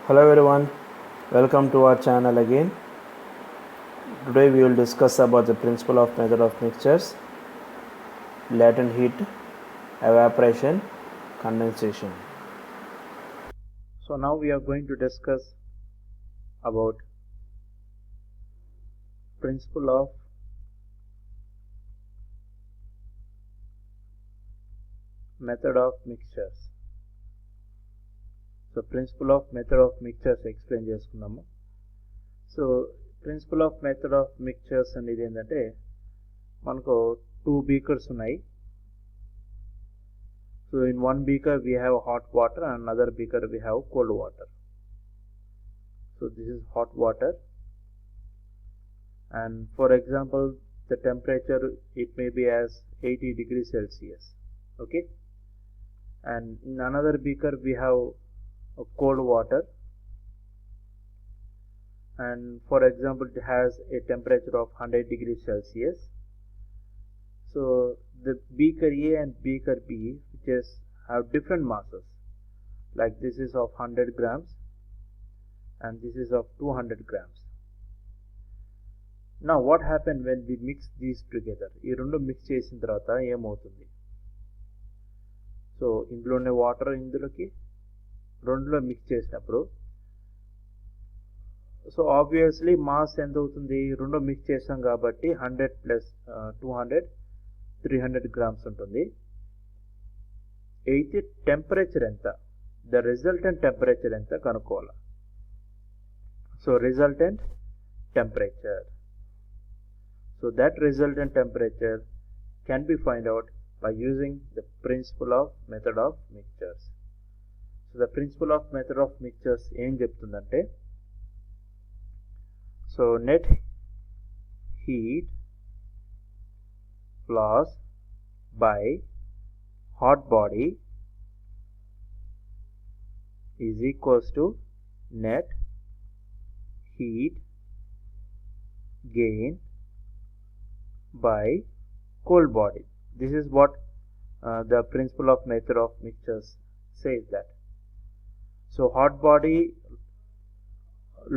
Hello everyone, welcome to our channel again. Today we will discuss about the principle of method of mixtures, latent heat, evaporation, condensation. So now we are going to discuss about principle of method of mixtures. So principle of method of mixtures explain చేసుకున్నాము. So principle of method of mixtures అనేది ఏంటంటే మనకు 2 beakers ఉన్నాయి. So in one beaker we have hot water and another beaker we have cold water. So this is hot water, and for example the temperature it may be as 80 degrees Celsius. Okay, and in another beaker we have a cold water, and for example it has a temperature of 100 degrees Celsius. So the beaker A and beaker B which is have different masses, like this is of 100 grams and this is of 200 grams. Now what happened when we mix these together? ఈ రెండు mix చేసిన తర్వాత ఏమవుతుంది? So ఇందులోనే water ఇందులోకి రెండులో mix చేసినప్పుడు so obviously mass ఎంత అవుతుంది? రెండు మిక్స్ చేసాం కాబట్టి 100 ప్లస్ 200 300 గ్రామ్స్ ఉంటుంది. అయితే టెంపరేచర్ ఎంత, ద రిజల్టెంట్ టెంపరేచర్ ఎంత కనుక్కోవాలి. So resultant temperature, so that resultant temperature can be find out by using the principle of method of mixtures. So the principle of method of mixtures ఏం చెప్తుందంటే, so net heat loss by hot body is equals to net heat gain by cold body. This is what the principle of method of mixtures says that. So hot body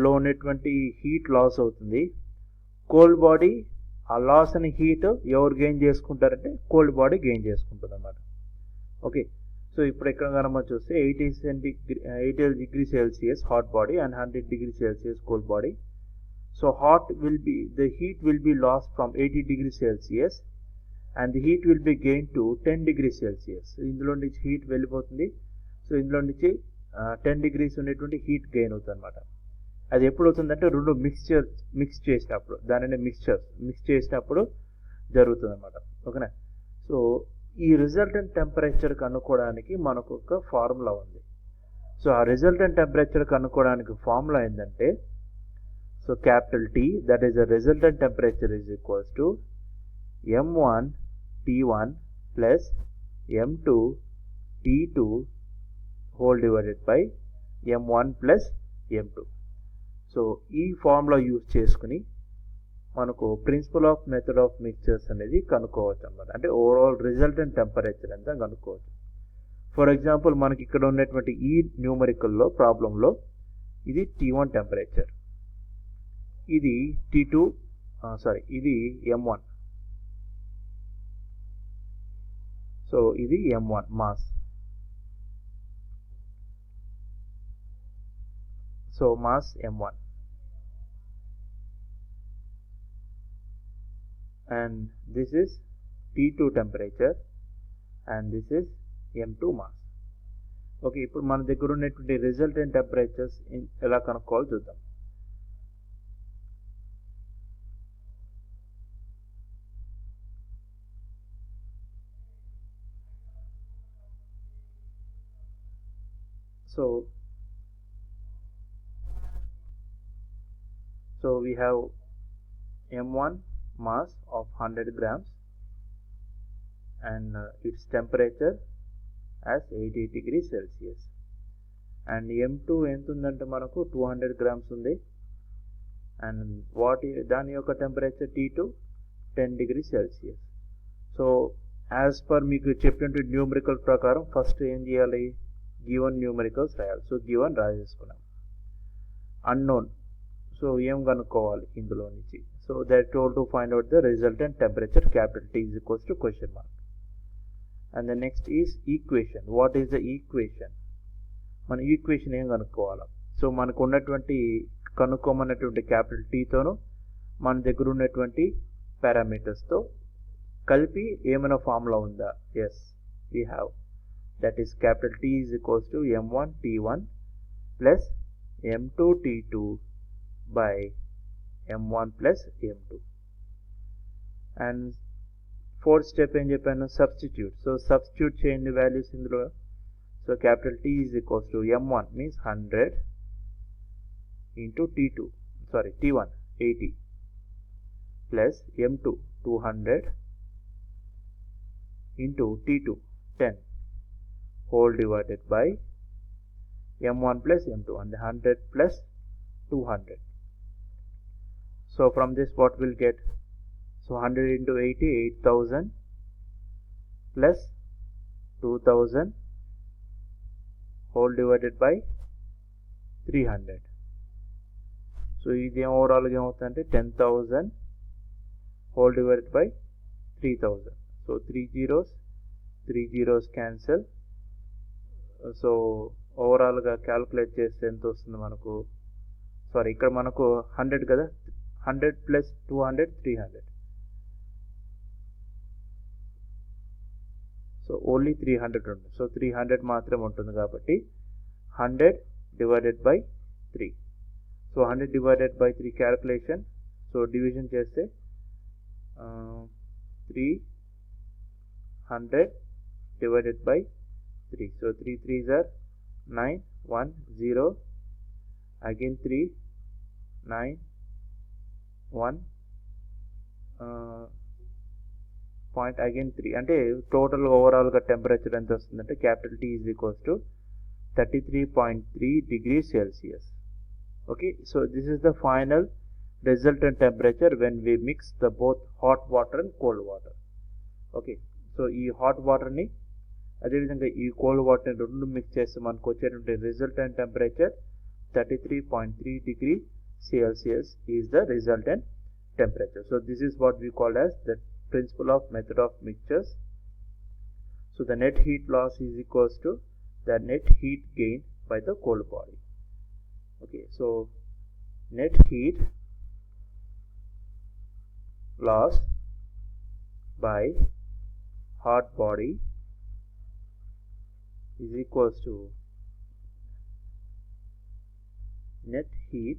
లో ఉన్నటువంటి heat loss అవుతుంది. Cold body ఆ loss అని heat ఎవరు gain చేసుకుంటారంటే cold body gain చేసుకుంటుంది అన్నమాట. Okay, so ఇప్పుడు ఎక్కడ కనుక చూస్తే 80 degree Celsius hot body and 100 degree Celsius cold body. So the heat will be lost from 80 degrees Celsius and the heat will be gained to 10 degrees Celsius. ఇందులో నుంచి heat వెళ్ళిపోతుంది. So ఇందులో నుంచి 10 degrees ఉండేటువంటి హీట్ గెయిన్ అవుతుంది అనమాట. అది ఎప్పుడు అవుతుందంటే రెండు మిక్స్ చేసినప్పుడు, దానిని మిక్స్ చేసినప్పుడు జరుగుతుంది అనమాట. ఓకేనా? సో ఈ రిజల్టెంట్ టెంపరేచర్ కనుక్కోవడానికి మనకు ఒక ఫార్ములా ఉంది. సో ఆ రిజల్టెంట్ టెంపరేచర్ కనుక్కోవడానికి ఫార్ములా ఏంటంటే, so capital T, that is the resultant temperature, is equals to M1 T1 plus M2 T2 whole divided by M1 plus M2. So ఈ formula use చేసుకుని మనకు principle of method of mixtures అనేది కనుక్కోవచ్చు అన్నమాట. అంటే overall resultant temperature ఎంత కనుక్కోవచ్చు. For example మనకి ఇక్కడ ఉన్నటువంటి ఈ న్యూమరికల్లో ప్రాబ్లంలో ఇది T1 టెంపరేచర్, ఇది T2 ఇది M1. సో ఇది M1 mass. So mass M1 and this is T2 temperature and this is M2 mass. Okay, ఇప్పుడు మన దగ్గర ఉన్నటువంటి రిజల్టెంట్ టెంపరేచర్స్ ఎలా కనుక్కోవాలో చూద్దాం. So we have M1 mass of 100 grams and its temperature as 80 degrees Celsius, and M2 ఎంత ఉందంటే మనకు 200 grams ఉంది, and దాని యొక్క temperature T2 10 degrees Celsius. So as per మీకు చెప్పినట్టు న్యూమరికల్ ప్రకారం ఫస్ట్ ఏం చేయాలి, గివన్ న్యూమరికల్స్ రాయాలి. సో గివన్ రాసేసుకున్నాం. unknown. So ఏం కనుక్కోవాలి ఇందులో నుంచి. So they are told to find out the resultant temperature capital T is equals to question mark. And the next is equation. What is the equation? మన equation ఏం కనుక్కోవాలి. So మనకు ఉన్నటువంటి కనుక్కోమన్నటువంటి క్యాపిటల్ టీతోను మన దగ్గర ఉన్నటువంటి పారామీటర్స్తో కలిపి ఏమైనా ఫార్ములా ఉందా? Yes, we have. That is capital T is equals to m1 t1 plus m2 t2 by m1 plus m2. And fourth step ఏం చెప్పాను? సబ్స్టిట్యూట్. సో సబ్స్టిట్యూట్ చేయండి వాల్యూస్ ఇందులో. So capital T is equals to m1 means 100 into t1 80 plus m2 200 into t2 10 whole divided by m1 plus m2 and 100 plus 200. So from this what we'll get? So 100 into 80 8000 plus 2000 whole divided by 300. So ఇది overall గా ఏమవుతుందంటే 10,000 whole divided by 3000. So 3 zeros cancel. So overall గా calculate చేస్తే ఎంత వస్తుంది మనకు? Sorry, ఇక్కడ మనకు 100 కదా, 100 plus 200 300. సో ఓన్లీ 300 ఉంటుంది. సో 300 మాత్రమే ఉంటుంది కాబట్టి 100 divided by 3. So 100 divided by 3 calculation. So division చేస్తే 300 divided by 3. So 3 3s are 9 1 0 again 3 9 1 point again 3. అంటే టోటల్ ఓవరాల్గా టెంపరేచర్ ఎంత వస్తుందంటే capital T is equals to 33.3 degrees Celsius. Okay, so this is the final resultant temperature when we mix the both hot water and cold water. Okay, so ఈ hot వాటర్ని అదేవిధంగా ఈ cold వాటర్ని రెండు mix చేస్తే మనకు వచ్చేటువంటి resultant temperature 33.3 degree Celsius is the resultant temperature. So this is what we call as the principle of method of mixtures. So the net heat loss is equals to the net heat gained by the cold body. Okay, so net heat loss by hot body is equals to net heat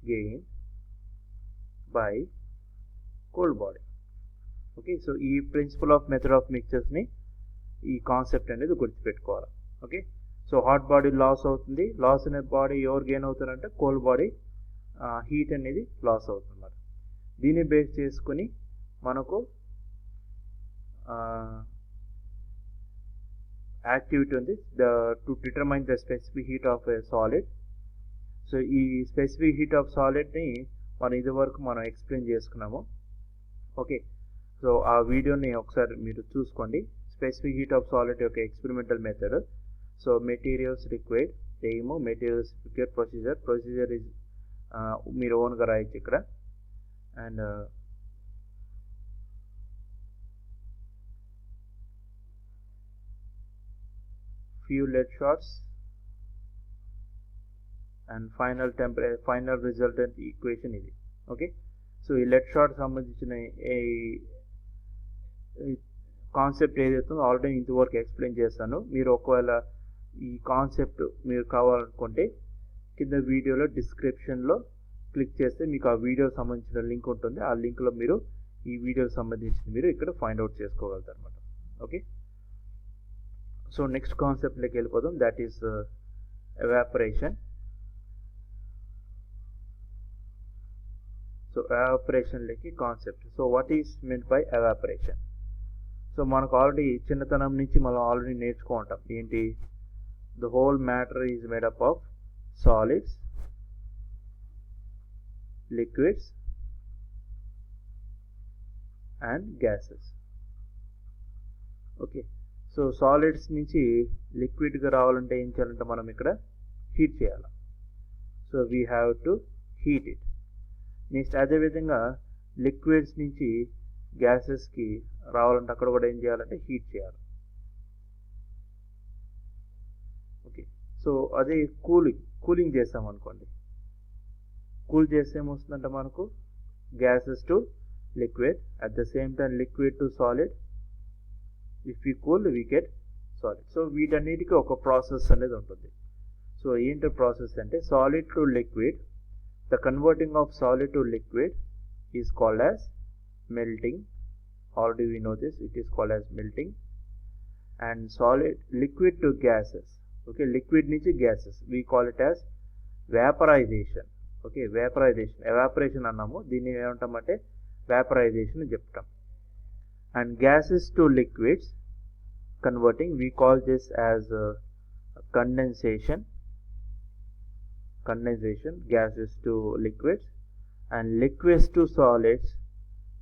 gain by cold body. Okay, so ఈ principle of method of mixtures ని ఈ concept అనేది గుర్తుపెట్టుకోవాలి. Okay, so hot body loss అవుతుంది. Loss అనే body ఎవరు gain అవుతారంటే cold body heat అనేది లాస్ అవుతుంది అన్నమాట. దీన్ని బేస్ చేసుకుని మనకు యాక్టివిటీ ఉంది to determine the specific heat of a solid. So ఈ స్పెసిఫిక్ హీట్ ఆఫ్ సాలిడ్ని మనం ఇదివరకు మనం ఎక్స్ప్లెయిన్ చేసుకున్నాము. ఓకే, సో ఆ వీడియోని ఒకసారి మీరు చూసుకోండి. స్పెసిఫిక్ హీట్ ఆఫ్ సాలిడ్ యొక్క experimental method. So materials required, ఏమో మెటీరియల్స్ రిక్వైర్డ్, ప్రొసీజర్ ఇస్ మీరు ఓన్గా రాయొచ్చు ఇక్కడ. And few lead shots and final resultant equation ఇది. ఓకే, సో ఈ లెడ్ షాట్ సంబంధించిన కాన్సెప్ట్ ఏదైతుందో ఆల్రెడీ ఇంతవరకు ఎక్స్ప్లెయిన్ చేస్తాను. మీరు ఒకవేళ ఈ కాన్సెప్ట్ మీరు కావాలనుకుంటే కింద వీడియోలో డిస్క్రిప్షన్లో క్లిక్ చేస్తే మీకు ఆ వీడియో సంబంధించిన లింక్ ఉంటుంది. ఆ లింక్లో మీరు ఈ వీడియోకి సంబంధించి మీరు ఇక్కడ ఫైండ్ అవుట్ చేసుకోగలుగుతారు అనమాట. ఓకే, సో నెక్స్ట్ కాన్సెప్ట్లోకి వెళ్ళిపోదాం. That is evaporation. సో ఎవాపరేషన్లోకి concept. So what is mean by evaporation? So మనకు ఆల్రెడీ చిన్నతనం నుంచి మనం ఆల్రెడీ నేర్చుకుంటాం ఏంటి, the whole matter is made up of solids, liquids and gases. Okay, so solids నుంచి లిక్విడ్గా రావాలంటే ఏం చేయాలంటే మనం ఇక్కడ హీట్ చేయాలి. So we have to heat it. Next అదేవిధంగా లిక్విడ్స్ నుంచి గ్యాసెస్కి రావాలంటే అక్కడ కూడా ఏం చేయాలంటే హీట్ చేయాలి. ఓకే, సో అదే కూలింగ్ చేస్తామనుకోండి, కూల్ చేస్తే ఏమొస్తుందంటే మనకు gases to liquid, at the same time liquid to solid. If we cool we get solid. So వీటన్నిటికీ ఒక ప్రాసెస్ అనేది ఉంటుంది. సో ఏంటి ప్రాసెస్ అంటే solid to liquid, the converting of solid to liquid is called as melting. Already we know this, it is called as melting. And solid liquid to gases, okay, liquid నుంచి gases we call it as vaporization. Okay, vaporisation, evaporation అన్నాము, దీన్ని ఏమంటామంటే vaporisation చెప్తాం. And gases to liquids converting we call this as condensation, gases to liquids. And liquids to solids,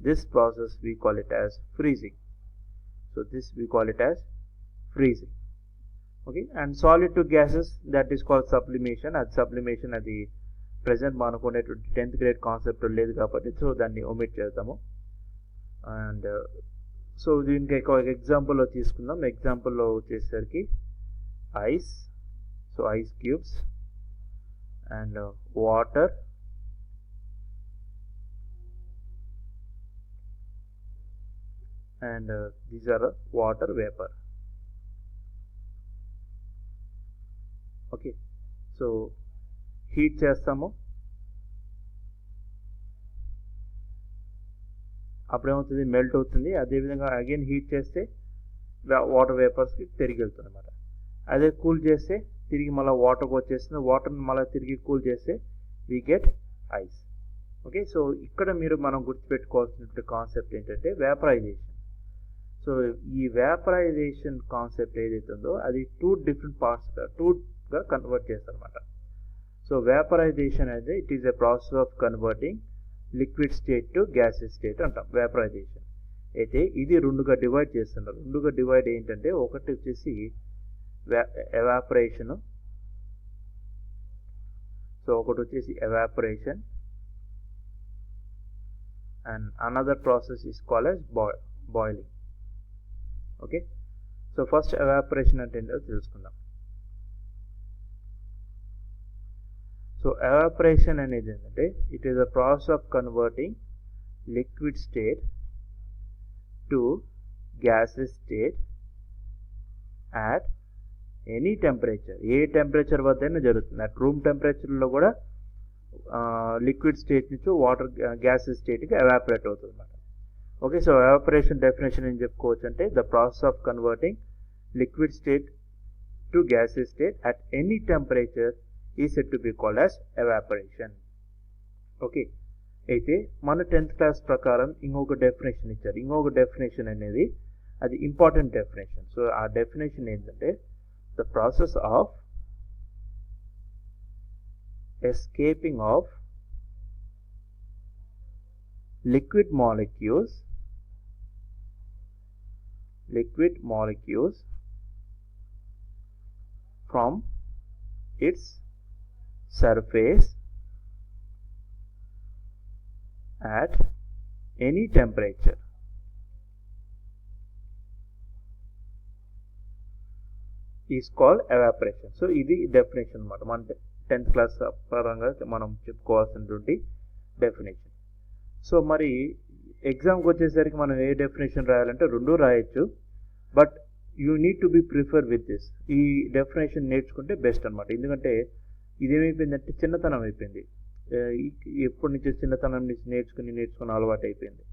this process we call it as freezing. So this we call it as freezing. Okay, and solid to gases, that is called sublimation. At sublimation అది present మనకునేటువంటి 10th grade concept లేదు కాబట్టి so దాన్ని omit చేద్దాము. And so దీనికి ఒక ఎగ్జాంపుల్లో తీసుకుందాం. ఎగ్జాంపుల్లో వచ్చేసరికి ice, so ice cubes and water and these are water vapor. Okay, so heat చేస్తాము, అప్పుడేమవుతుంది మెల్ట్ అవుతుంది. అదేవిధంగా అగైన్ హీట్ చేస్తే వాటర్ వేపర్స్కి తిరిగి వెళ్తుంది అనమాట. అదే కూల్ చేస్తే తిరిగి మళ్ళీ వాటర్కి వచ్చేస్తుంది, వాటర్ని మళ్ళీ తిరిగి కూల్ చేస్తే we get ice. Okay, so ఇక్కడ మనం గుర్తుపెట్టుకోవాల్సిన కాన్సెప్ట్ ఏంటంటే వేపరైజేషన్. సో ఈ వేపరైజేషన్ కాన్సెప్ట్ ఏదైతే ఉందో అది 2 డిఫరెంట్ పార్ట్స్గా 2గా కన్వర్ట్ చేస్తారు అనమాట. సో వేపరైజేషన్ అనేది it is a process of converting liquid state to gases state అంటాం వేపరైజేషన్. అయితే ఇది 2గా డివైడ్ చేస్తున్నారు. 2గా డివైడ్ ఏంటంటే ఒకటి వచ్చేసి ఎవాపరేషను, సో ఒకటి వచ్చేసి evaporation and another process is called as boiling. Okay, so first evaporation అంటే ఏంటో తెలుసుకుందాం. సో ఎవాపరేషన్ అనేది ఏంటంటే it is a process of converting liquid state to gases state at any temperature. A temperature వద్ద అయినా జరుగుతుంది. అట్ రూమ్ టెంపరేచర్లో కూడా liquid state నుంచి వాటర్ గ్యాసెస్ స్టేట్కి ఎవాపరేట్ అవుతుంది అన్నమాట. ఓకే, సో ఎవాపరేషన్ డెఫినేషన్ ఏం చెప్పుకోవచ్చు అంటే the process of converting liquid state to gases state at any temperature is said to be called as evaporation. Okay, అయితే మన 10th క్లాస్ ప్రకారం ఇంకొక డెఫినేషన్ ఇచ్చారు. ఇంకొక డెఫినేషన్ అనేది అది ఇంపార్టెంట్ డెఫినేషన్. సో ఆ డెఫినేషన్ ఏంటంటే the process of escaping of liquid molecules from its surface at any temperature is called evaporation. So ఇది డెఫినేషన్ అన్నమాట. మన 10th క్లాస్ పరంగా మనం చెప్పుకోవాల్సినటువంటి డెఫినేషన్. సో మరి ఎగ్జామ్కి వచ్చేసరికి మనం ఏ డెఫినేషన్ రాయాలంటే 2 రాయొచ్చు, but you need to be prefer with this. ఈ డెఫినేషన్ నేర్చుకుంటే బెస్ట్ అనమాట. ఎందుకంటే ఇదేమైపోయిందంటే చిన్నతనం అయిపోయింది. ఎప్పటి నుంచి చిన్నతనం నుంచి నేర్చుకుని అలవాటు అయిపోయింది.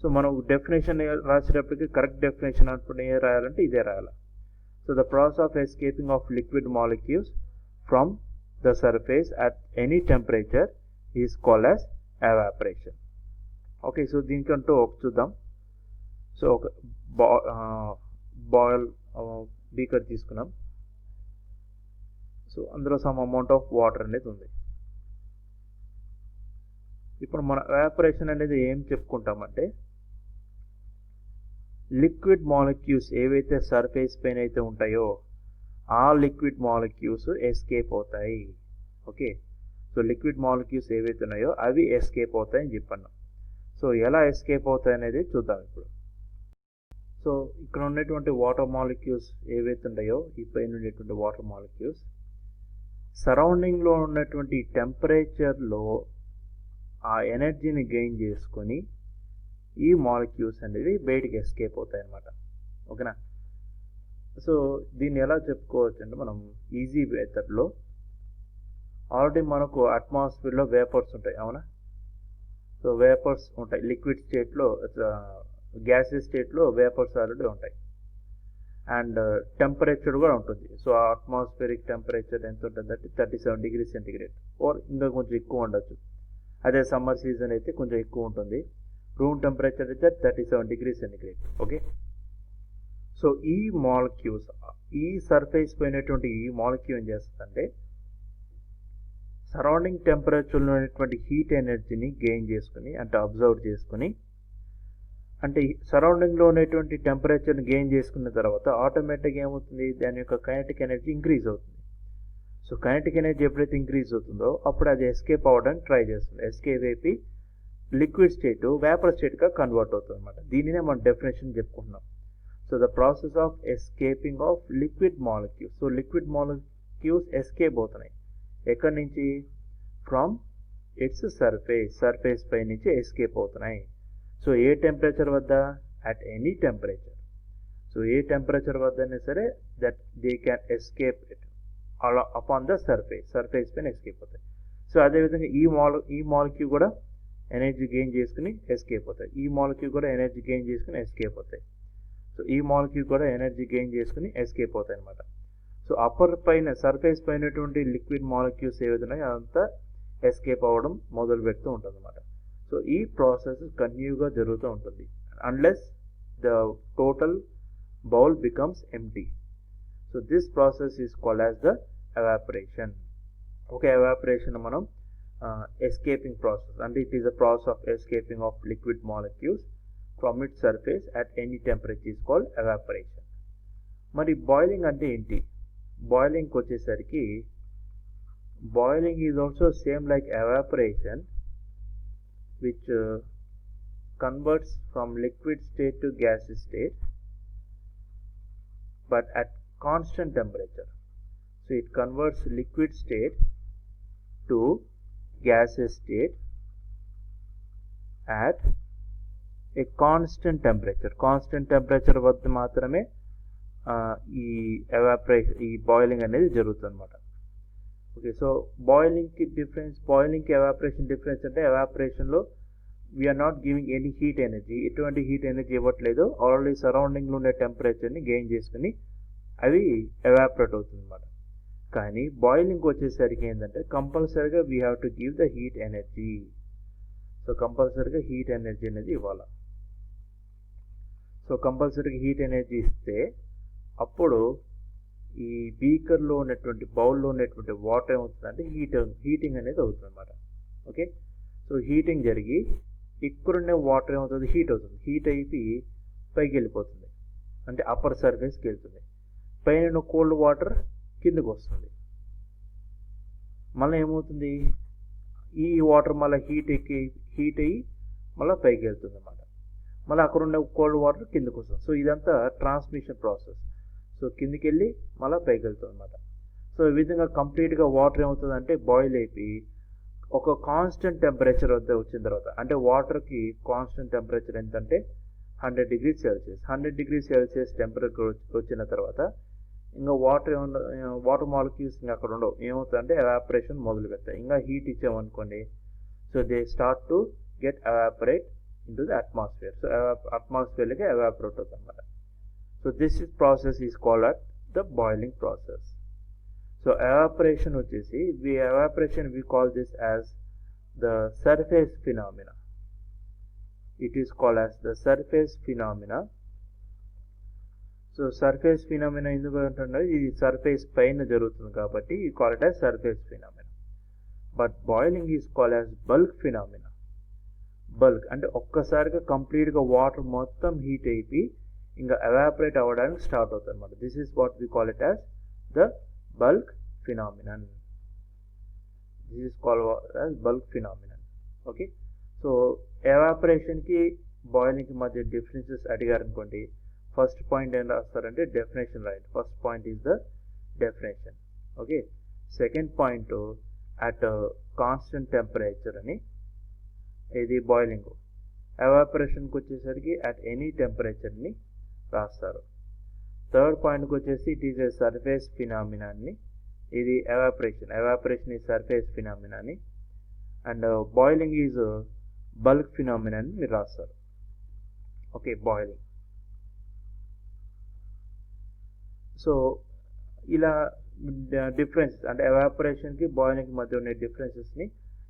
సో మనం డెఫినేషన్ రాసేటప్పటికి కరెక్ట్ డెఫినేషన్ అనుకుంటే ఏ రాయాలంటే ఇదే రాయాలి. So the process of escaping of liquid molecules from the surface at any temperature is called as evaporation. Okay, so దీనికంటూ ఒక చూద్దాం. సో ఒక బాయిల్ బీకర్ తీసుకున్నాం. సో అందులో సమ్ అమౌంట్ ఆఫ్ వాటర్ అనేది ఉంది. ఇప్పుడు మన ఎవాపరేషన్ అనేది ఏం చెప్పుకుంటామంటే లిక్విడ్ మాలిక్యూల్స్ ఏవైతే సర్ఫేస్ పైన అయితే ఉంటాయో ఆ లిక్విడ్ మాలిక్యూల్స్ ఎస్కేప్ అవుతాయి. ఓకే, సో లిక్విడ్ మాలిక్యూల్స్ ఏవైతే ఉన్నాయో అవి ఎస్కేప్ అవుతాయని చెప్పాను. సో ఎలా ఎస్కేప్ అవుతాయి అనేది చూద్దాం ఇప్పుడు. సో ఇక్కడ ఉన్నటువంటి వాటర్ మాలిక్యూల్స్ ఏవైతే ఉన్నాయో ఈ పైన ఉండేటువంటి వాటర్ మాలిక్యూల్స్ సరౌండింగ్లో ఉన్నటువంటి టెంపరేచర్లో ఆ ఎనర్జీని గెయిన్ చేసుకొని ఈ మాలిక్యూల్స్ అనేవి బయటికి ఎస్కేప్ అవుతాయి అన్నమాట. ఓకేనా, సో దీన్ని ఎలా చెప్పుకోవచ్చు అంటే మనం ఈజీ మెథడ్లో ఆల్రెడీ మనకు అట్మాస్ఫియర్లో వేపర్స్ ఉంటాయి, అవునా. సో వేపర్స్ ఉంటాయి లిక్విడ్ స్టేట్లో, గ్యాసెస్ స్టేట్లో వేపర్స్ ఆల్రెడీ ఉంటాయి. అండ్ టెంపరేచర్ కూడా ఉంటుంది. సో అట్మాస్ఫియరిక్ టెంపరేచర్ ఎంత ఉంటుంది అంటే 37 డిగ్రీ సెంటిగ్రేడ్ ఓర్ ఇంకా కొంచెం ఎక్కువ ఉండొచ్చు. అదే సమ్మర్ సీజన్ అయితే కొంచెం ఎక్కువ ఉంటుంది. రూమ్ టెంపరేచర్ అయితే 37 డిగ్రీ సెంటిగ్రేడ్. ఓకే, సో ఈ మాలిక్యూల్స్ ఈ సర్ఫేస్ పోయినటువంటి ఈ మాలిక్యూల్ ఏం చేస్తుందంటే సరౌండింగ్ టెంపరేచర్లో ఉన్నటువంటి హీట్ ఎనర్జీని గెయిన్ చేసుకుని అంటే అబ్జర్వ్ చేసుకుని అంటే సరౌండింగ్లో ఉన్నటువంటి టెంపరేచర్ని గెయిన్ చేసుకున్న తర్వాత ఆటోమేటిక్గా ఏమవుతుంది, దాని యొక్క కైనెటిక్ ఎనర్జీ ఇంక్రీజ్ అవుతుంది. సో కైనెటిక్ ఎనర్జీ ఎప్పుడైతే ఇంక్రీజ్ అవుతుందో అప్పుడు అది ఎస్కేప్ అవ్వడానికి ట్రై చేస్తుంది. ఎస్కేప్ అయిపోయి లిక్విడ్ స్టేట్ వేపర్ స్టేట్గా కన్వర్ట్ అవుతుంది అనమాట. దీనినే మనం డెఫినేషన్ చెప్పుకుంటున్నాం. So the process of escaping of liquid molecules. So liquid molecules escape అవుతున్నాయి ఎక్కడి నుంచి, ఫ్రమ్ ఇట్స్ సర్ఫేస్ పై నుంచి ఎస్కేప్ అవుతున్నాయి. సో ఏ టెంపరేచర్ వద్ద, at any temperature. So A temperature వద్దనే సరే that they can escape it అలా అపాన్ ద సర్ఫేస్ పైన ఎస్కేప్ అవుతాయి. సో అదేవిధంగా ఈ మాలిక్యూల్ కూడా ఎనర్జీ గెయిన్ చేసుకుని ఎస్కేప్ అవుతాయి. ఈ మాలిక్యూల్ కూడా ఎనర్జీ గెయిన్ చేసుకుని ఎస్కేప్ అవుతాయి. సో ఈ మాలిక్యూల్ కూడా ఎనర్జీ గెయిన్ చేసుకుని ఎస్కేప్ అవుతాయి అనమాట. సో అప్పర్ పైన సర్ఫేస్ పైనటువంటి లిక్విడ్ మాలిక్యూల్స్ ఏవైతే ఉన్నాయో అదంతా ఎస్కేప్ అవ్వడం మొదలు పెడుతూ ఉంటుంది అనమాట. సో ఈ ప్రాసెస్ కంటిన్యూగా జరుగుతూ ఉంటుంది unless the total bowl becomes empty. So this process is called as the evaporation. Okay, evaporation మనం ఎస్కేపింగ్ ప్రాసెస్ అంటే it is a process of escaping of liquid molecules from it surface at any temperature is called evaporation. మరి boiling అంటే ఏంటి? బాయిలింగ్కి వచ్చేసరికి boiling is also same like evaporation which converts from liquid state to gaseous state but at constant temperature. So it converts liquid state to gaseous state at a constant temperature. Constant temperature వద్ద మాత్రమే ఈ evaporation ఈ boiling అనేది జరుగుతుంది అనమాట. Okay, so బాయిలింగ్కి difference, బాయిలింగ్కి evaporation difference అంటే ఎవాపరేషన్లో we are not giving any heat energy, ఎటువంటి హీట్ ఎనర్జీ ఇవ్వట్లేదు. ఆల్రెడీ సరౌండింగ్లో ఉండే టెంపరేచర్ని గెయిన్ చేసుకుని అవి ఎవాపరేట్ అవుతుంది అనమాట. కానీ బాయిలింగ్కి వచ్చేసరికి ఏంటంటే కంపల్సరీగా we have to give the heat energy. So కంపల్సరీగా హీట్ ఎనర్జీ అనేది ఇవ్వాలి. సో కంపల్సరీగా హీట్ ఎనర్జీ ఇస్తే అప్పుడు ఈ బీకర్లో ఉన్నటువంటి బౌల్లో ఉన్నటువంటి వాటర్ ఏమవుతుందంటే హీటింగ్ అనేది అవుతుంది అనమాట. ఓకే, సో హీటింగ్ జరిగి ఇక్కడున్న వాటర్ ఏమవుతుంది, హీట్ అవుతుంది. హీట్ అయిపోయి పైకి వెళ్ళిపోతుంది అంటే అప్పర్ సర్ఫేస్కి వెళ్తుంది. పైన కోల్డ్ వాటర్ కిందకు వస్తుంది. మళ్ళీ ఏమవుతుంది, ఈ వాటర్ మళ్ళీ హీట్ అయ్యి మళ్ళీ పైకి వెళ్తుంది అనమాట. మళ్ళీ అక్కడ ఉన్న కోల్డ్ వాటర్ కిందకు వస్తుంది. సో ఇదంతా ట్రాన్స్మిషన్ ప్రాసెస్. సో కిందికి వెళ్ళి మళ్ళీ పైకి వెళ్తుంది అనమాట. సో ఈ విధంగా కంప్లీట్గా వాటర్ ఏమవుతుందంటే బాయిల్ అయిపోయి ఒక కాన్స్టెంట్ టెంపరేచర్ వద్ద వచ్చిన తర్వాత, అంటే వాటర్కి కాన్స్టెంట్ టెంపరేచర్ ఎంతంటే 100 degree Celsius. 100 degree Celsius temperature వచ్చిన తర్వాత ఇంకా వాటర్ మాలిక్యూల్స్ ఇంకా అక్కడ ఉండవు. ఏమవుతుందంటే ఎవాపరేషన్ మొదలు పెడతాయి. ఇంకా హీట్ ఇచ్చామనుకోండి, so they start to get evaporate into the atmosphere. So అట్మాస్ఫియర్కి ఎవాపరేట్ అవుతుంది అనమాట. So this process is called as the boiling process. So evaporation వచ్చేసి we call this as the surface phenomena. It is called as the surface phenomena. So surface phenomena ఎందుకు అంటున్నారు, ఇది surface పైన జరుగుతుంది కాబట్టి you call it as surface phenomena. But boiling is called as bulk phenomena. Bulk అంటే ఒక్కసారిగా కంప్లీట్గా water మొత్తం హీట్ అయిపోయి ఇంకా ఎవాపరేట్ అవ్వడానికి స్టార్ట్ అవుతుంది అనమాట. This is what we call it as the bulk phenomenon. This is called as bulk phenomenon. Okay, so ఎవాపరేషన్కి బాయిలింగ్కి మధ్య డిఫరెన్సెస్ అడిగారు అనుకోండి, ఫస్ట్ పాయింట్ ఏం రాస్తారంటే డెఫినేషన్ రాయండి. First point is the definition. Okay, second point at constant temperature అని, ఇది బాయిలింగ్. ఎవాపరేషన్కి వచ్చేసరికి అట్ ఎనీ టెంపరేచర్ని రాస్తారు. థర్డ్ పాయింట్కి వచ్చేసి it is a surface phenomena అని, ఇది ఎవాపరేషన్ ఈజ్ సర్ఫేస్ ఫినామినా అని, and boiling is bulk phenomena అని మీరు రాస్తారు. Okay, boiling. సో ఇలా డిఫరెన్సెస్ అంటే ఎవాపరేషన్కి బాయిలింగ్కి మధ్య ఉన్న డిఫరెన్సెస్ని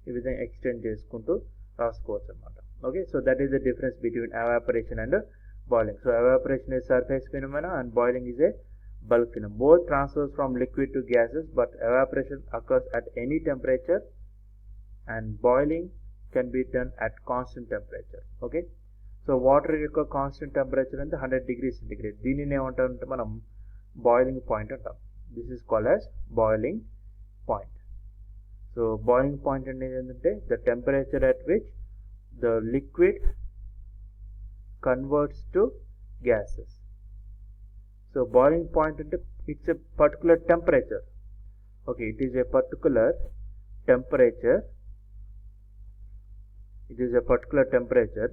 ఈ విధంగా ఎక్స్టెండ్ చేసుకుంటూ రాసుకోవచ్చు అనమాట. Okay, so that is the difference between evaporation and boiling. So evaporation is surface phenomena and boiling is a bulk phenomena. Both transfers from liquid to gases, but evaporation occurs at any temperature and boiling can be done at constant temperature. Okay, so water యొక్క constant temperature అంటే 100 degrees centigrade. దీనిని ఏమంటామంటే మనం boiling point అంటాం. This is called as boiling point. So boiling point అనేది ఏంటంటే the temperature at which the liquid converts to gases. So boiling point ante it's a particular temperature. Okay, it is a particular temperature. It is a particular temperature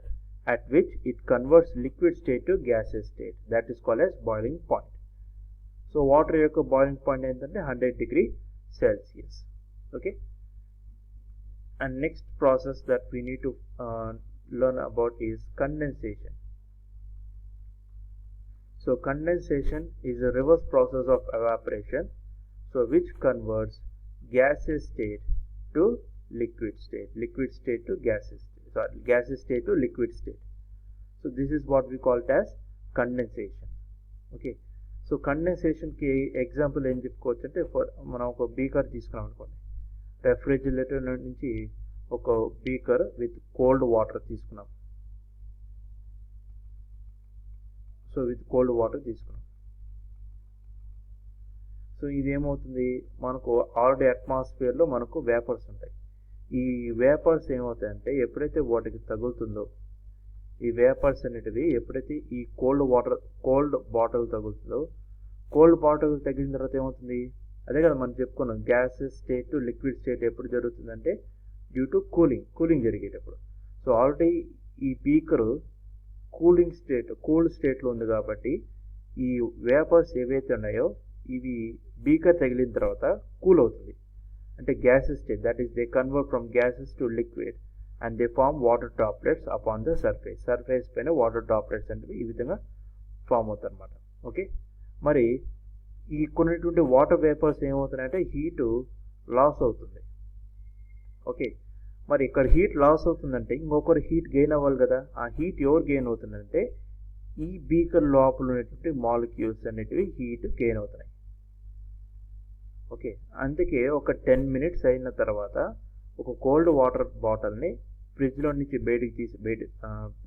at which it converts liquid state to gaseous state. That is called as boiling point. So water yokka boiling point entante 100 degree Celsius. Okay, and next process that we need to learn about is condensation. So condensation is a reverse process of evaporation, so which converts gaseous state to liquid state, liquid state to gaseous state, sorry, gaseous state to liquid state. So this is what we call it as condensation. Okay, so condensation ki example em cheppukochu ante మనం ఒక beaker తీసుకున్నాం అనుకోండి, refrigerator నుంచి ఒక beaker with cold water తీసుకున్నాం. So with cold water తీసుకున్నాం. So ఇదేమవుతుంది, మనకు already అట్మాస్ఫియర్లో మనకు వేపర్స్ ఉంటాయి. ఈ వేపర్స్ ఏమవుతాయంటే ఎప్పుడైతే వాటికి తగులుతుందో, ఈ వేపర్స్ అనేటివి ఎప్పుడైతే ఈ కోల్డ్ బాటిల్ తగులుతుందో, కోల్డ్ బాటిల్ తగిలిన తర్వాత ఏమవుతుంది, అదే కదా మనం చెప్పుకున్నాం, gases state to liquid state ఎప్పుడు జరుగుతుందంటే డ్యూ టు కూలింగ్ జరిగేటప్పుడు. సో ఆల్రెడీ ఈ బీకరు కూల్డ్ స్టేట్లో ఉంది కాబట్టి ఈ వేపర్స్ ఏవైతే ఉన్నాయో ఇవి బీకర్ తగిలిన తర్వాత కూల్ అవుతుంది, అంటే gases state, that is they convert from gases to liquid and they form water droplets upon the surface పైన వాటర్ డ్రాప్లెట్స్ అంటే ఈ విధంగా ఫామ్ అవుతాయి అన్నమాట. ఓకే, మరి ఈ కొన్నిటువంటి వాటర్ వేపర్స్ ఏమవుతున్నాయంటే హీటు లాస్ అవుతుంది. ఓకే, మరి ఇక్కడ హీట్ లాస్ అవుతుందంటే ఇంకొకరు హీట్ గెయిన్ అవ్వాలి కదా. ఆ హీట్ ఎవరు గెయిన్ అవుతుందంటే ఈ బీకర్ లోపల ఉన్నటువంటి మాలిక్యూల్స్ అనేటివి హీట్ గెయిన్ అవుతున్నాయి. ఓకే, అందుకే ఒక 10 minutes అయిన తర్వాత ఒక కోల్డ్ వాటర్ బాటిల్ని ఫ్రిడ్జ్లో నుంచి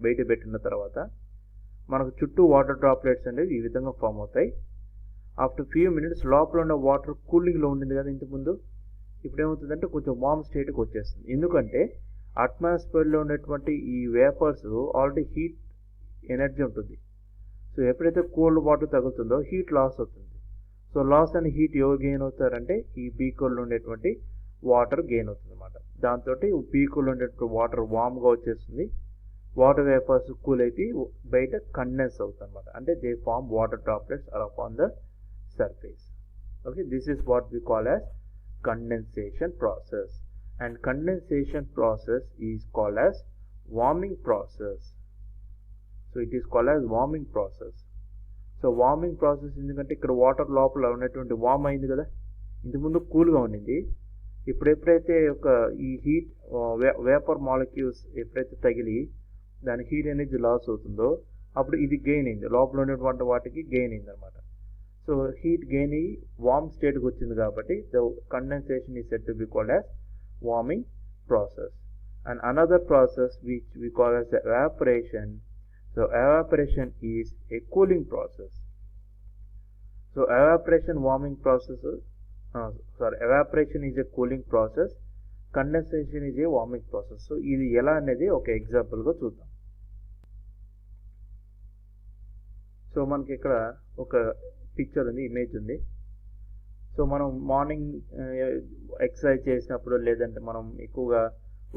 బయట పెట్టిన తర్వాత మనకు చుట్టూ వాటర్ డ్రాప్లెట్స్ అనేవి ఈ విధంగా ఫామ్ అవుతాయి. ఆఫ్టర్ ఫ్యూ మినిట్స్ లోపల ఉన్న వాటర్ కూలింగ్లో ఉండింది కదా ఇంతకుముందు, ఇప్పుడు ఏమవుతుందంటే కొంచెం వార్మ్ స్టేట్కి వచ్చేస్తుంది. ఎందుకంటే అట్మాస్ఫియర్లో ఉన్నటువంటి ఈ వేపర్స్ ఆల్రెడీ హీట్ ఎనర్జీ ఉంటుంది. సో ఎప్పుడైతే కోల్డ్ వాటర్ తగులుతుందో హీట్ లాస్ అవుతుంది. సో లాస్ అని హీట్ ఎవరు గెయిన్ అవుతారంటే ఈ బీకర్లో ఉండేటువంటి వాటర్ గెయిన్ అవుతుంది అనమాట. దాంతో బీకర్లో ఉండేటువంటి వాటర్ వామ్గా వచ్చేస్తుంది, వాటర్ వేపర్స్ కూల్ అయిపోయి బయట కండెన్స్ అవుతుంది అనమాట. అంటే they form water droplets are upon the surface. Okay, this is what we call as condensation process, and condensation process is called as warming process. So it is called as warming process. So warming process ఎందుకంటే ఇక్కడ water లోపల ఉన్నటువంటి warm అయింది కదా, ఇంతకుముందు కూల్గా ఉండింది. ఎప్పుడైతే ఒక ఈ హీట్ వేపర్ మాలిక్యూల్స్ ఎప్పుడైతే తగిలి దాని హీట్ ఎనర్జీ లాస్ అవుతుందో అప్పుడు ఇది గెయిన్ అయింది, లోపల ఉన్నటువంటి వాటికి గెయిన్ అయింది అనమాట. సో హీట్ గెయిన్ అయ్యి వార్మ్ స్టేట్కి వచ్చింది కాబట్టి the condensation is said to be called as warming process. And another process which we call as evaporation, So evaporation is a cooling process. So evaporation is a cooling process, condensation is a warming process. So ఇది ఎలా అనేది ఒక ఎగ్జాంపుల్గా చూద్దాం. So మనకి ఇక్కడ ఒక picture ఉంది, ఇమేజ్ ఉంది. సో మనం మార్నింగ్ ఎక్సర్సైజ్ చేసినప్పుడు లేదంటే మనం ఎక్కువగా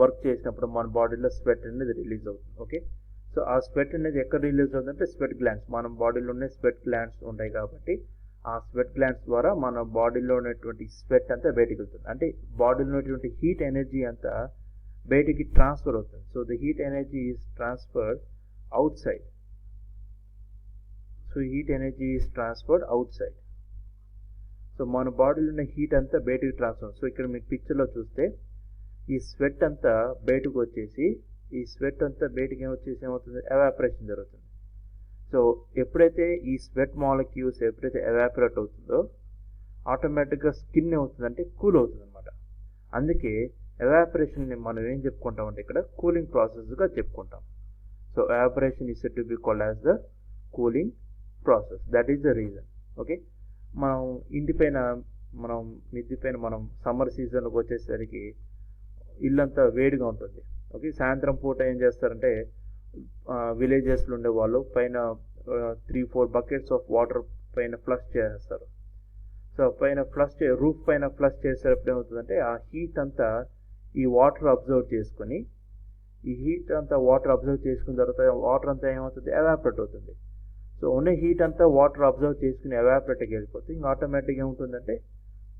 వర్క్ చేసినప్పుడు మన బాడీలో స్వెట్ అనేది రిలీజ్ అవుతుంది. ఓకే, సో ఆ స్వెట్ అనేది ఎక్కడ రిలీజ్ అవుతుందంటే స్వెట్ గ్లాండ్స్, మన బాడీలోనే స్వెట్ గ్లాండ్స్ ఉంటాయి కాబట్టి ఆ స్వెట్ గ్లాండ్స్ ద్వారా మన బాడీలో ఉన్నటువంటి స్వెట్ అంతా బయటికి వెళ్తుంది. అంటే బాడీలో ఉన్నటువంటి హీట్ ఎనర్జీ అంతా బయటికి ట్రాన్స్ఫర్ అవుతుంది. So the heat energy is transferred out side. So heat energy is transferred out side. So మన బాడీలో ఉన్న హీట్ అంతా బయటికి ట్రాన్స్ఫర్. సో ఇక్కడ మీకు పిక్చర్లో చూస్తే ఈ స్వెట్ అంతా బయటకు వచ్చేసి ఈ స్వెట్ అంతా బయటికి ఏమవుతుంది, ఎవాపరేషన్ జరుగుతుంది. సో ఎప్పుడైతే ఈ స్వెట్ మాలిక్యూల్స్ ఎప్పుడైతే ఎవాపరేట్ అవుతుందో ఆటోమేటిక్గా స్కిన్ ఏమవుతుందంటే కూల్ అవుతుంది అనమాట. అందుకే ఎవాపరేషన్ని మనం ఏం చెప్పుకుంటామంటే ఇక్కడ కూలింగ్ ప్రాసెస్గా చెప్పుకుంటాం. So evaporation is said to be called as the cooling process. That is the reason. Okay, మనం మిద్ది పైన మనం సమ్మర్ సీజన్లోకి వచ్చేసరికి ఇల్లంతా వేడిగా ఉంటుంది. ఓకే, సాయంత్రం పూట ఏం చేస్తారంటే విలేజెస్లో ఉండే వాళ్ళు పైన 3-4 బకెట్స్ ఆఫ్ వాటర్ పైన ఫ్లష్ చేస్తారు. సో పైన రూఫ్ పైన ఫ్లష్ చేసేటప్పుడు ఏమవుతుందంటే ఆ హీట్ అంతా ఈ వాటర్ అబ్జర్వ్ చేసుకుని తర్వాత వాటర్ అంతా ఏమవుతుంది, ఎవాపరేట్ అవుతుంది. సో ఉన్న హీట్ అంతా వాటర్ అబ్జర్వ్ చేసుకుని ఎవాపరేట్కి వెళ్ళిపోతే ఇంకా ఆటోమేటిక్గా ఏముంటుందంటే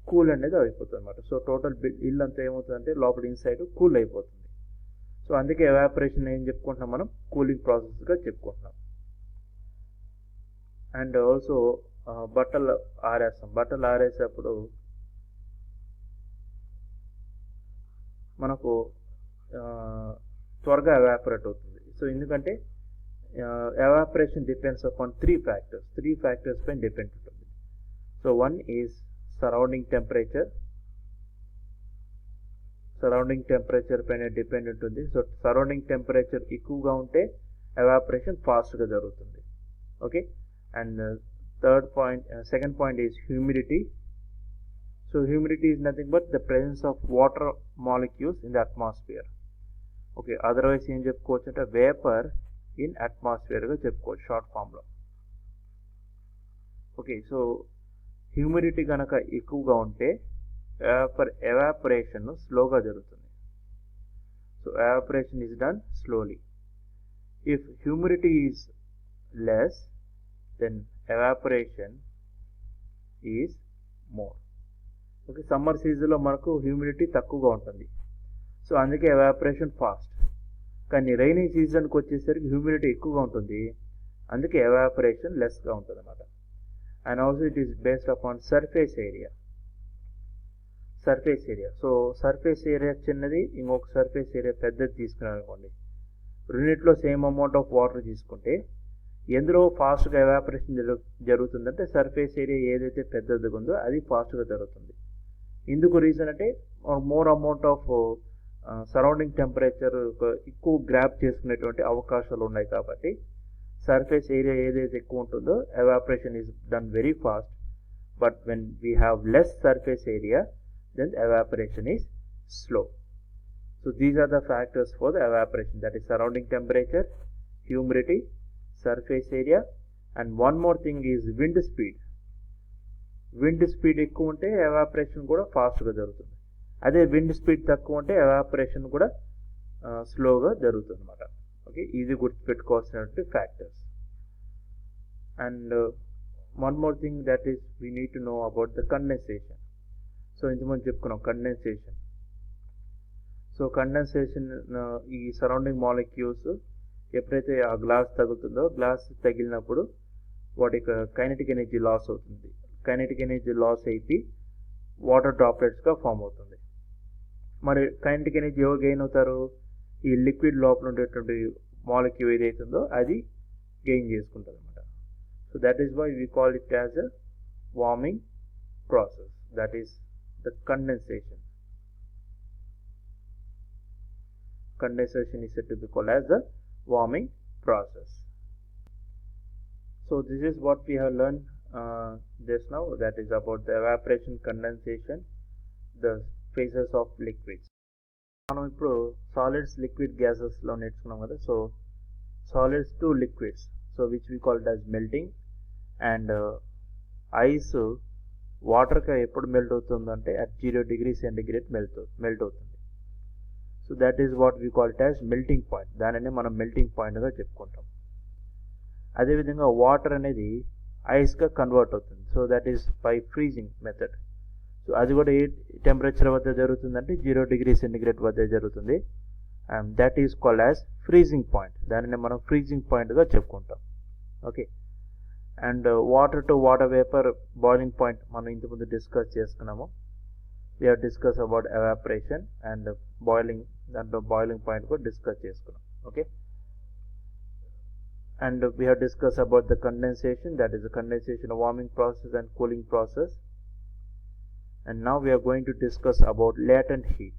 కూల్ అనేది అయిపోతుంది అనమాట. సో టోటల్ ఇల్లు అంతా ఏమవుతుందంటే లోపల ఇన్సైడ్ కూల్ అయిపోతుంది. సో అందుకే ఎవాపరేషన్ ఏం చెప్పుకుంటున్నాం, మనం కూలింగ్ ప్రాసెస్గా చెప్పుకుంటున్నాం. అండ్ ఆల్సో బట్టలు ఆరేసేటప్పుడు మనకు త్వరగా ఎవాపరేట్ అవుతుంది. సో ఎందుకంటే evaporation depends upon three factors పైన డిపెండ్ ఉంటుంది. So one is surrounding temperature పైన డిపెండ్ ఉంటుంది. సో సరౌండింగ్ టెంపరేచర్ ఎక్కువగా ఉంటే ఎవాపరేషన్ ఫాస్ట్గా జరుగుతుంది. Okay, and second point is humidity. So humidity is nothing but the presence of water molecules in the atmosphere. Okay, otherwise ఏం చెప్పుకోవచ్చు అంటే vapour in అట్మాస్ఫియర్గా చెప్పుకోవచ్చు షార్ట్ ఫామ్లో. ఓకే, సో హ్యూమిడిటీ కనుక ఎక్కువగా ఉంటే ఎవాపరేషన్ స్లోగా జరుగుతుంది. So evaporation is done slowly. If humidity is less than evaporation is more. Okay, summer సీజన్లో మనకు హ్యూమిడిటీ తక్కువగా ఉంటుంది. సో అందుకే ఎవాపరేషన్ ఫాస్ట్. కానీ రైనీ సీజన్కి వచ్చేసరికి హ్యూమిడిటీ ఎక్కువగా ఉంటుంది, అందుకే ఎవాపరేషన్ లెస్గా ఉంటుంది అన్నమాట. And also it is based upon surface area. So surface area చిన్నది, ఇంకొక సర్ఫేస్ ఏరియా పెద్దది తీసుకున్నాను అనుకోండి. రెండిట్లో సేమ్ అమౌంట్ ఆఫ్ వాటర్ తీసుకుంటే ఎందులో ఫాస్ట్గా ఎవాపరేషన్ జరుగుతుందంటే సర్ఫేస్ ఏరియా ఏదైతే పెద్దదిగా ఉందో అది ఫాస్ట్గా జరుగుతుంది. ఇందుకు రీజన్ అంటే more amount of surrounding temperature ఎక్కువ గ్రాప్ చేసుకునేటువంటి అవకాశాలు ఉన్నాయి కాబట్టి సర్ఫేస్ ఏరియా ఏదైతే ఎక్కువ ఉంటుందో evaporation is done very fast. But when we have less surface area then the evaporation is slow. So these are the factors for the evaporation, that is surrounding temperature, humidity, surface area, and one more thing is wind speed. Wind speed ఎక్కువ ఉంటే evaporation కూడా ఫాస్ట్గా జరుగుతుంది. అదే wind speed తక్కువ ఉంటే evaporation కూడా స్లోగా జరుగుతుంది అన్నమాట. ఓకే, ఇది గుర్తుపెట్టుకోవాల్సినటువంటి factors. And one more thing that is we need to know about the condensation. So ఇంతకుముందు చెప్పుకున్నాం కండెన్సేషన్. సో కండెన్సేషన్ ఈ సరౌండింగ్ మాలిక్యూల్స్ ఎప్పుడైతే ఆ గ్లాస్ తగులుతుందో గ్లాస్ తగిలినప్పుడు వాటికి కైనెటిక్ ఎనర్జీ లాస్ అవుతుంది. కైనెటిక్ ఎనర్జీ లాస్ అయిపోయి వాటర్ డ్రాప్లెట్స్గా ఫామ్ అవుతుంది. మరి కైనెటిక్ ఎనర్జీ ఎవరు గెయిన్ అవుతారు, ఈ లిక్విడ్ లోపల ఉండేటువంటి మాలిక్యూల్ ఏదైతుందో అది గెయిన్ చేసుకుంటుంది అనమాట. So that is why we call it as a warming process, that is the condensation. Condensation is said to be called as the warming process. So this is what we have learned just now, that is about the evaporation, condensation, the phases of liquids. మనం ఇప్పుడు solids liquid గ్యాసెస్లో నేర్చుకున్నాం కదా. So solids to liquids, so which we called as melting. And ice వాటర్కి ఎప్పుడు melt అవుతుందంటే at 0 degrees Centigrade melt అవుతుంది. So that is what we call it as melting point. దానిని మనం మెల్టింగ్ పాయింట్గా చెప్పుకుంటాం. అదేవిధంగా వాటర్ అనేది ఐస్గా కన్వర్ట్ అవుతుంది. So that is by freezing method. So అది కూడా ఏ టెంపరేచర్ వద్ద జరుగుతుందంటే 0 degrees Centigrade వద్ద జరుగుతుంది. And that is called as freezing point. దానిని మనం ఫ్రీజింగ్ పాయింట్గా చెప్పుకుంటాం. Okay. And water to water vapour boiling point మనం ఇంతకుముందు డిస్కస్ చేసుకున్నాము. We have discuss about evaporation and boiling, దాంట్లో బాయిలింగ్ పాయింట్ కూడా డిస్కస్ చేసుకున్నాం. Okay. And we have discussed about the condensation, that is the condensation, warming process and cooling process. And now we are going to discuss about latent heat.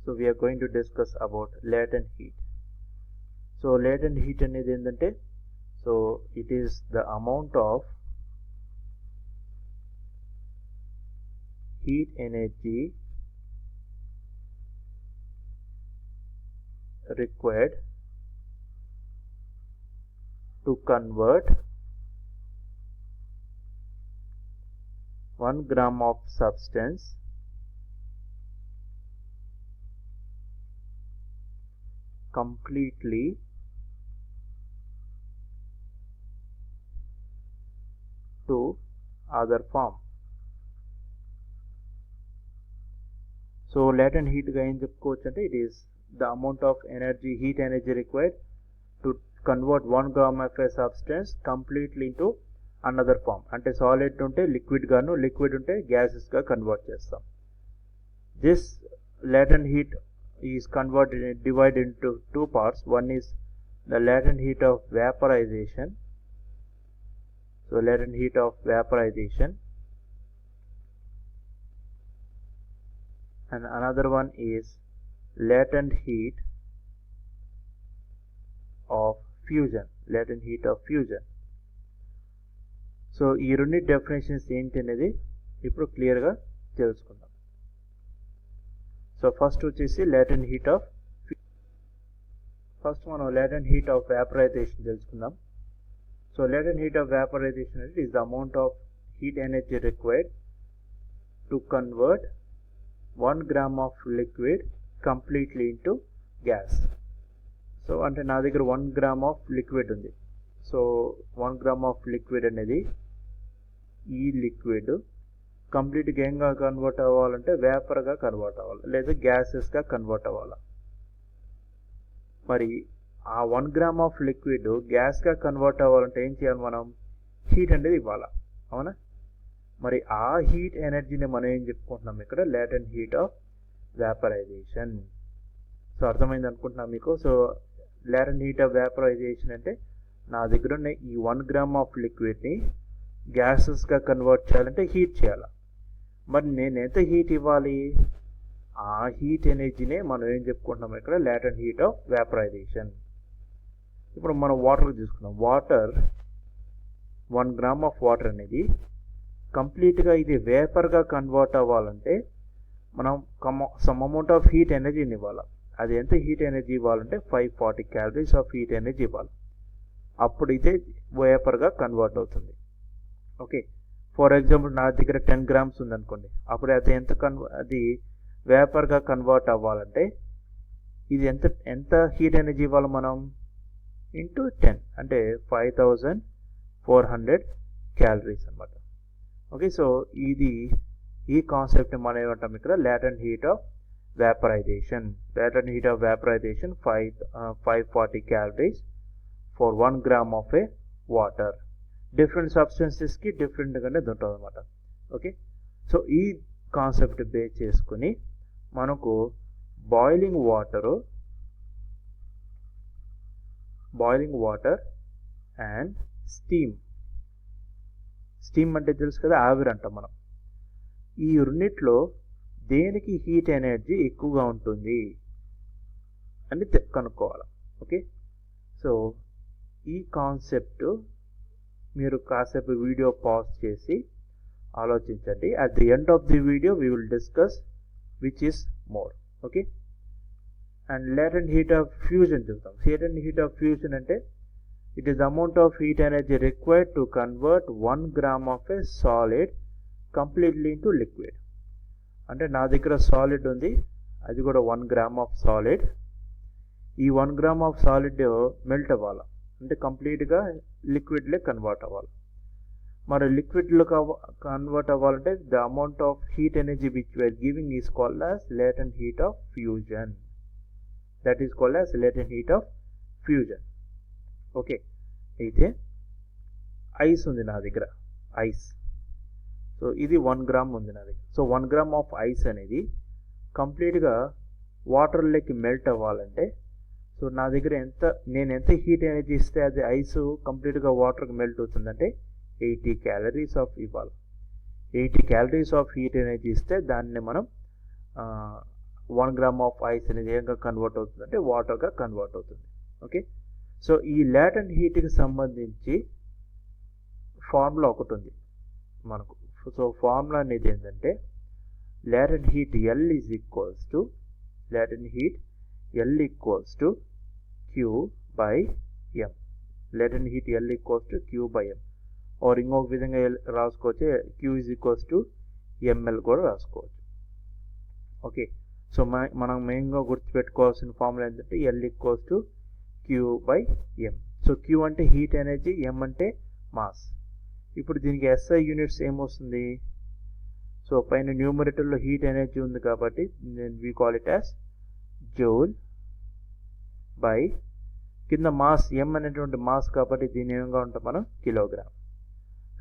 So we are going to discuss about latent heat. So latent heat అనేది ఏంటంటే, so it is the amount of heat energy required to convert 1 gram of substance completely to other form. So latent heat గా ఏం చెప్పుకోవచ్చు అంటే, it is the amount of energy, heat energy required to convert 1 gram of a substance completely into another form. అంటే solid ఉంటే liquid గాను, liquid ఉంటే gases గా convert చేస్తాం. This latent heat is divided into two parts. One is the latent heat of vaporization. So latent heat of vaporization, and another one is latent heat of fusion. Latent heat of fusion. So ఈ రెండు definitions ఏంటి అనేది ఇప్పుడు క్లియర్గా తెలుసుకుందాం. So first వచ్చేసి latent heat of, first మనం latent heat of vaporization తెలుసుకుందాం. So latent heat of vaporization is the amount of heat energy required to convert 1 gram of liquid completely into gas. So అంటే నా దగ్గర 1 gram of liquid ఉంది. So 1 gram of liquid అనేది, ఈ liquid కంప్లీట్గా ఏంగా convert అవ్వాలంటే వేపర్గా convert అవ్వాలి, లేదా గ్యాసెస్గా కన్వర్ట్ అవ్వాలి. మరి ఆ 1 gram ఆఫ్ లిక్విడ్ గ్యాస్గా కన్వర్ట్ అవ్వాలంటే ఏం చేయాలి, మనం హీట్ అనేది ఇవ్వాలి, అవునా. మరి ఆ హీట్ ఎనర్జీని మనం ఏం చెప్పుకుంటున్నాం ఇక్కడ, latent heat of vaporization. So అర్థమైంది అనుకుంటున్నాం మీకు. So latent heat of vaporization అంటే, నా దగ్గర ఉన్న ఈ 1 gram ఆఫ్ లిక్విడ్ని గ్యాసెస్గా కన్వర్ట్ చేయాలంటే హీట్ చేయాలి. మరి నేను ఎంత హీట్ ఇవ్వాలి, ఆ హీట్ ఎనర్జీనే మనం ఏం చెప్పుకుంటున్నాం ఇక్కడ, latent heat of vaporization. ఇప్పుడు మనం వాటర్ తీసుకున్నాం. వాటర్ 1 gram ఆఫ్ వాటర్ అనేది కంప్లీట్గా ఇది వేపర్గా కన్వర్ట్ అవ్వాలంటే మనం సమ్ అమౌంట్ ఆఫ్ హీట్ ఎనర్జీని ఇవ్వాలి. అది ఎంత హీట్ ఎనర్జీ ఇవ్వాలంటే 540 calories ఆఫ్ హీట్ ఎనర్జీ ఇవ్వాలి. అప్పుడు ఇదే వేపర్గా కన్వర్ట్ అవుతుంది. ఓకే. ఫర్ ఎగ్జాంపుల్ నా దగ్గర 10 grams ఉందనుకోండి, అప్పుడు అది అది వేపర్గా కన్వర్ట్ అవ్వాలంటే ఇది ఎంత హీట్ ఎనర్జీ ఇవ్వాలి మనం, ఇంటూ 10 అంటే 5400 calories అనమాట. ఓకే. సో ఈ కాన్సెప్ట్ మనం ఏమంటాం ఇక్కడ, latent heat of vaporization. Latent heat of vaporization 540 calories for 1 gram of a water. Different సబ్స్టెన్సెస్కి డిఫరెంట్గానే ఉంటుంది అనమాట. ఓకే. సో ఈ కాన్సెప్ట్ బేస్ చేసుకుని మనకు బాయిలింగ్ వాటర్ అండ్ స్టీమ్ అంటే తెలుసు కదా, ఆవిరి అంటాం మనం. ఈ రెండిట్లో దేనికి హీట్ ఎనర్జీ ఎక్కువగా ఉంటుంది అని కనుక్కోవాలి. ఓకే. సో ఈ కాన్సెప్ట్ మీరు కాసేపు వీడియో పాజ్ చేసి ఆలోచించండి. At the end of the video we will discuss which is more. Okay, and latent heat of fusion చూద్దాం. latent heat of fusion అంటే it is the amount of heat energy required to convert 1 gram of a solid completely into liquid. అంటే నా దగ్గర solid ఉంది, అది కూడా 1 gram of solid. ఈ 1 gram of solid melt అవ్వాలి, అంటే కంప్లీట్గా లిక్విడ్లే కన్వర్ట్ అవ్వాలి. మరి లిక్విడ్లో కన్వర్ట్ అవ్వాలంటే the amount of heat energy which we're giving is called as latent heat of fusion. That is called as latent heat of fusion. Okay, అయితే ice ఉంది నా దగ్గర, ఐస్. సో ఇది 1 gram ఉంది నా దగ్గర. సో 1 gram ఆఫ్ ఐస్ అనేది కంప్లీట్గా వాటర్లోకి మెల్ట్ అవ్వాలంటే సో నా దగ్గర నేను ఎంత హీట్ ఎనర్జీ ఇస్తే అది ఐస్ కంప్లీట్గా వాటర్కి మెల్ట్ అవుతుందంటే 80 calories ఆఫ్ ఇవ్వాలి. 80 calories ఆఫ్ హీట్ ఎనర్జీ ఇస్తే దాన్ని మనం 1 gram ఆఫ్ ఐస్ అనేది ఏంగా కన్వర్ట్ అవుతుందంటే వాటర్గా కన్వర్ట్ అవుతుంది. ఓకే, సో ఈ latent హీట్కి సంబంధించి ఫార్ములా ఒకటి ఉంది మనకు. సో ఫార్ములా అనేది ఏంటంటే latent heat L equals to Q by M. latent heat L equals to Q by M. Or ఇంకొక విధంగా రాసుకోవచ్చు, Q is equals to ML కూడా రాసుకోవచ్చు. ఓకే, సో మనం మెయిన్గా గుర్తుపెట్టుకోవాల్సిన ఫార్ములా ఏంటంటే L equals to Q by M. So Q అంటే హీట్ ఎనర్జీ, M అంటే మాస్. ఇప్పుడు దీనికి SI యూనిట్స్ ఏమొస్తుంది? సో పైన న్యూమరేటర్లో హీట్ ఎనర్జీ ఉంది కాబట్టి we call it as joule by కింద మాస్ M అనేటువంటి మాస్ కాబట్టి దీని ఏమగా ఉంటాం మనం kilogram.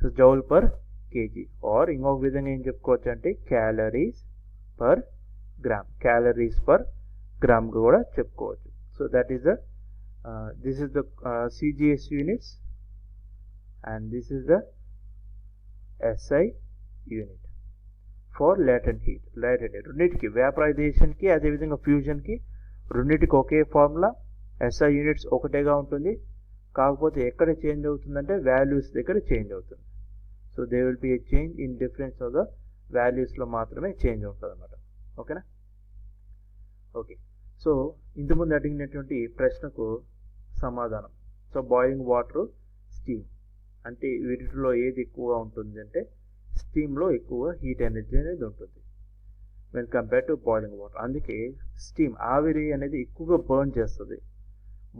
So joule per KG, or ఇంకొక విధంగా ఏం చెప్పుకోవచ్చు అంటే calories per gram, calories per gram కూడా చెప్పుకోవచ్చు. So that is the this is the CGS units and this is the SI unit for latent heat. రెండింటికి వేపరైజేషన్కి అదేవిధంగా ఫ్యూజన్కి రెండింటికి ఒకే ఫార్ములా, SI యూనిట్స్ ఒకటేగా ఉంటుంది. కాకపోతే ఎక్కడ చేంజ్ అవుతుందంటే వాల్యూస్ దగ్గర చేంజ్ అవుతుంది. So they will be a change in difference of the వాల్యూస్లో మాత్రమే చేంజ్ ఉంటుంది అన్నమాట. ఓకేనా? ఓకే, సో ఇంతకుముందు అడిగినటువంటి ప్రశ్నకు సమాధానం. సో బాయిలింగ్ వాటర్, స్టీమ్ అంటే వీటిలో ఏది ఎక్కువగా ఉంటుంది అంటే స్టీమ్లో ఎక్కువ హీట్ ఎనర్జీ అనేది ఉంటుంది when compare to boiling water. అందుకే స్టీమ్ ఆవిరి అనేది ఎక్కువగా బర్న్ చేస్తుంది.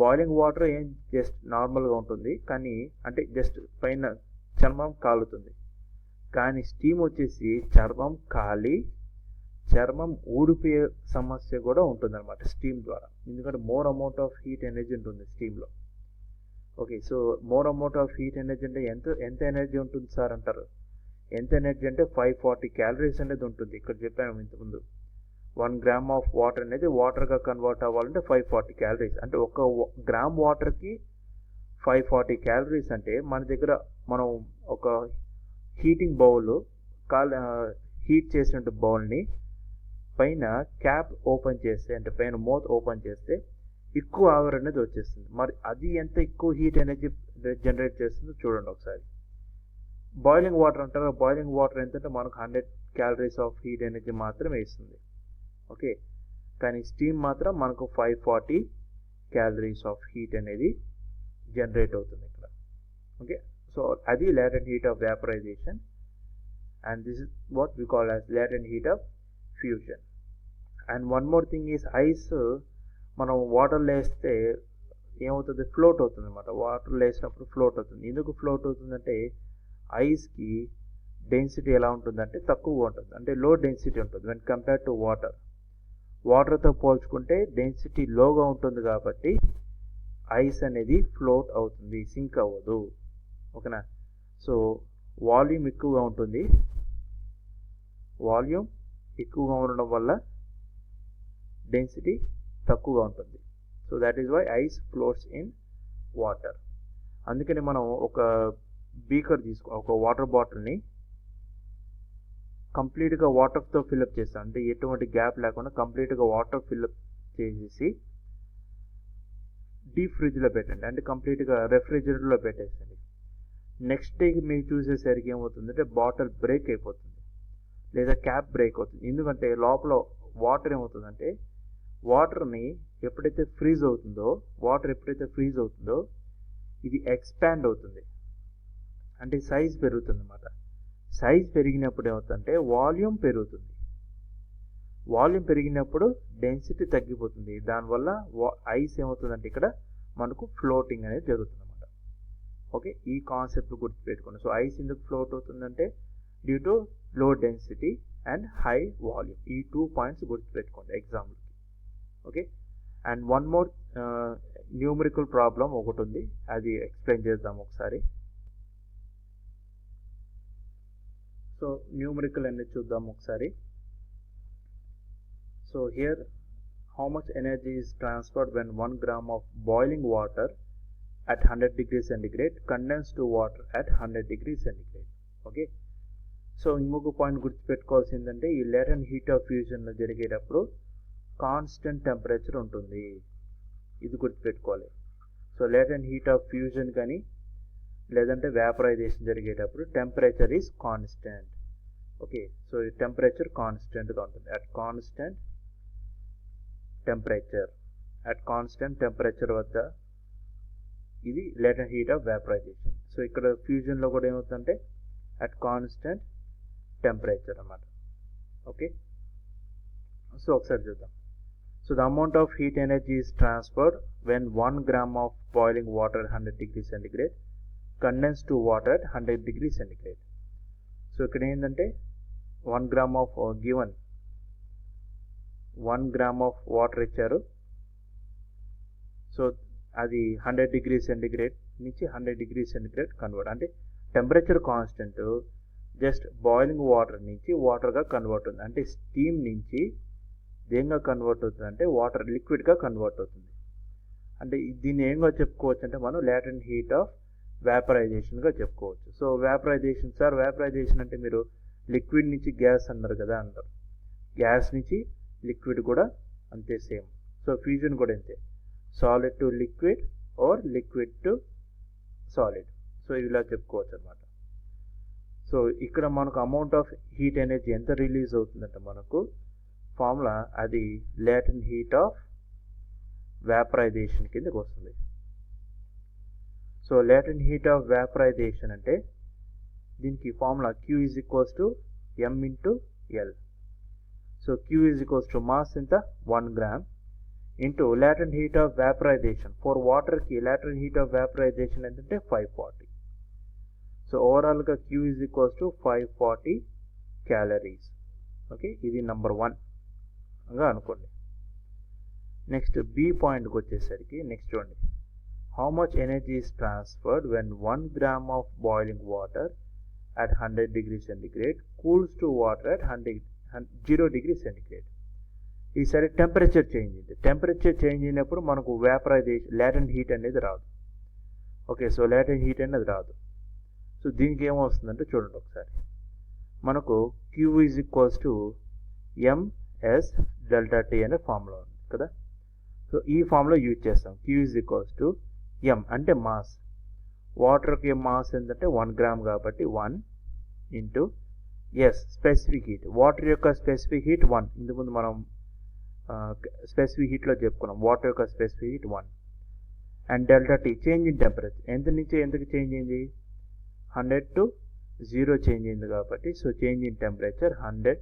బాయిలింగ్ వాటర్ ఏం జస్ట్ నార్మల్గా ఉంటుంది, కానీ అంటే జస్ట్ పైన చర్మం కాలుతుంది. కానీ స్టీమ్ వచ్చేసి చర్మం కాలి చర్మం ఊడిపోయే సమస్య కూడా ఉంటుందన్నమాట స్టీమ్ ద్వారా. ఎందుకంటే more amount of heat energy ఉంటుంది స్టీమ్లో. Okay, so more amount of heat energy అంటే ఎంత ఎనర్జీ ఉంటుంది సార్ అంటారు. ఎంత ఎనర్జీ అంటే 540 calories అనేది ఉంటుంది. ఇక్కడ చెప్పాను ఇంతకుముందు 1 gram ఆఫ్ వాటర్ అనేది వాటర్గా కన్వర్ట్ అవ్వాలంటే 540 calories. అంటే ఒక గ్రామ్ వాటర్కి 540 calories అంటే మన దగ్గర మనం ఒక హీటింగ్ బౌల్ హీట్ చేసినట్టు బౌల్ని పైన క్యాప్ ఓపెన్ చేస్తే అంటే పైన మౌత్ ఓపెన్ చేస్తే ఎక్కువ ఆవిరి అనేది వచ్చేస్తుంది. మరి అది ఎంత ఎక్కువ హీట్ ఎనర్జీ జనరేట్ చేస్తుందో చూడండి ఒకసారి. బాయిలింగ్ వాటర్ అంటారు, బాయిలింగ్ వాటర్ ఎంతంటే మనకు 100 calories ఆఫ్ హీట్ ఎనర్జీ మాత్రమే ఇస్తుంది. ఓకే, కానీ స్టీమ్ మాత్రం మనకు 540 calories ఆఫ్ హీట్ అనేది జనరేట్ అవుతుంది ఇక్కడ. ఓకే, సో అది latent heat of vaporization and this is what we call as latent heat of fusion. And one more thing is ice మనం వాటర్లో వేస్తే ఏమవుతుంది, ఫ్లోట్ అవుతుంది అనమాట. వాటర్లో వేసినప్పుడు ఫ్లోట్ అవుతుంది. ఎందుకు ఫ్లోట్ అవుతుందంటే ఐస్కి డెన్సిటీ ఎలా ఉంటుందంటే తక్కువగా ఉంటుంది, అంటే లో డెన్సిటీ ఉంటుంది వెన్ కంపేర్ టు వాటర్. వాటర్తో పోల్చుకుంటే డెన్సిటీ లోగా ఉంటుంది కాబట్టి ఐస్ అనేది ఫ్లోట్ అవుతుంది, సింక్ అవ్వదు. ఓకేనా? సో వాల్యూమ్ ఎక్కువగా ఉంటుంది. వాల్యూమ్ ఎక్కువగా ఉండడం వల్ల డెన్సిటీ తక్కువగా ఉంటుంది. So that is why ice floats in water. అందుకని మనం ఒక బీకర్ ఒక వాటర్ బాటిల్ని కంప్లీట్గా వాటర్తో ఫిల్అప్ చేస్తాం, అంటే ఎటువంటి గ్యాప్ లేకుండా కంప్లీట్గా వాటర్ ఫిల్అప్ చేసేసి డీప్ ఫ్రిడ్జ్లో పెట్టండి, అంటే కంప్లీట్గా రెఫ్రిజిరేటర్లో పెట్టేసండి. నెక్స్ట్ డేకి మీరు చూసేసరికి ఏమవుతుందంటే బాటిల్ బ్రేక్ అయిపోతుంది, లేదా క్యాప్ బ్రేక్ అవుతుంది. ఎందుకంటే లోపల వాటర్ ఏమవుతుందంటే వాటర్ని ఎప్పుడైతే ఫ్రీజ్ అవుతుందో ఇది ఎక్స్పాండ్ అవుతుంది, అంటే సైజ్ పెరుగుతుంది అన్నమాట. సైజ్ పెరిగినప్పుడు ఏమవుతుందంటే వాల్యూమ్ పెరుగుతుంది. వాల్యూమ్ పెరిగినప్పుడు డెన్సిటీ తగ్గిపోతుంది. దానివల్ల ఐస్ ఏమవుతుందంటే ఇక్కడ మనకు ఫ్లోటింగ్ అనేది జరుగుతుంది అన్నమాట. ఓకే, ఈ కాన్సెప్ట్ గుర్తుపెట్టుకోండి. సో ఐస్ ఎందుకు ఫ్లోట్ అవుతుందంటే due to low density and high volume. ఈ 2 పాయింట్స్ గుర్తుపెట్టుకోండి ఎగ్జాంపుల్కి. Okay, and one more numerical problem ఒకటి ఉంది, అది ఎక్స్ప్లెయిన్ చేద్దాం ఒకసారి. సో న్యూమరికల్ అనేది చూద్దాం ఒకసారి. So here, how much energy is transferred when 1 gram of boiling water at 100 degrees centigrade condensed to water at 100 degrees centigrade. Okay, so ఇంకొక point గుర్తుపెట్టుకోవాల్సింది ఏంటంటే ఈ లేటెంట్ హీట్ ఆఫ్ ఫ్యూజన్లో జరిగేటప్పుడు కాన్స్టెంట్ టెంపరేచర్ ఉంటుంది, ఇది గుర్తుపెట్టుకోవాలి. So latent heat of fusion కానీ లేదంటే వేపరైజేషన్ జరిగేటప్పుడు temperature is constant. Okay, so ఈ టెంపరేచర్ కాన్స్టెంట్గా ఉంటుంది. అట్ కాన్స్టెంట్ టెంపరేచర్ వద్ద ఇది latent heat of vaporisation. So ఇక్కడ ఫ్యూజన్లో కూడా ఏమవుతుందంటే అట్ కాన్స్టెంట్ టెంపరేచర్ అన్నమాట. ఓకే, సో ఒకసారి చూద్దాం. So the amount of heat energy is transferred when 1 gram of boiling water at 100 degrees centigrade condensed to water at 100 degrees centigrade. So ఇక్కడ ఏంటంటే 1 gram of given 1 gram of water ఇచ్చారు. So అది 100 degrees centigrade నుంచి 100 degrees centigrade convert, అంటే temperature constant just boiling water నుంచి వాటర్గా convert అవుతుంది. అంటే steam నుంచి దేనిగా కన్వర్ట్ అవుతుంది అంటే వాటర్ లిక్విడ్గా కన్వర్ట్ అవుతుంది. అంటే దీన్ని ఏంగా చెప్పుకోవచ్చు అంటే మనం లేటెంట్ హీట్ ఆఫ్ వేపరైజేషన్గా చెప్పుకోవచ్చు. సో వేపరైజేషన్ అంటే మీరు లిక్విడ్ నుంచి గ్యాస్ అన్నారు కదా అంటారు, గ్యాస్ నుంచి లిక్విడ్ కూడా అంతే సేమ్. సో ఫ్యూజన్ కూడా అంతే, solid to liquid are liquid to solid. So ఇలా చెప్పుకోవచ్చు అనమాట. సో ఇక్కడ మనకు అమౌంట్ ఆఫ్ హీట్ ఎనర్జీ ఎంత రిలీజ్ అవుతుందంటే మనకు ఫార్ములా అది లేటెంట్ హీట్ ఆఫ్ వేపరైజేషన్ కిందకి వస్తుంది. So latent heat of vaporisation అంటే దీనికి formula Q is equals to M into L. So Q is equals to mass ఎంత 1 gram into latent heat of vaporisation. For వాటర్కి latent heat of vaporisation ఏంటంటే 540. So ఓవరాల్గా Q is equals to 540 calories. Okay, ఇది number 1గా అనుకోండి. Next B పాయింట్కి వచ్చేసరికి next చూడండి, how much energy is transferred when 1 gram of boiling water at 100 degrees centigrade cools to water at 0 degrees centigrade. ఈసారి temperature change అయింది. Temperature change అయినప్పుడు మనకు వేపరైజేషన్ లేటెంట్ హీట్ అనేది రాదు. ఓకే, సో లేటెంట్ హీట్ అనేది రాదు. So దీనికి ఏమొస్తుందంటే చూడండి ఒకసారి, మనకు Q is equals to MS delta T అనే ఫార్ములా ఉంది కదా. సో ఈ ఫార్ములా యూజ్ చేస్తాం. Q is equals to M అంటే మాస్, వాటర్కి మాస్ ఏంటంటే 1 gram కాబట్టి 1 into S specific heat. Water యొక్క స్పెసిఫిక్ హీట్ 1, ఇంతకుముందు మనం స్పెసిఫిక్ హీట్లో చెప్పుకున్నాం. వాటర్ యొక్క specific heat 1 and delta T change in temperature. ఎంత నుంచి ఎంతకి చేంజ్ అయింది? 100 to 0 చేంజ్ అయింది కాబట్టి so change in temperature 100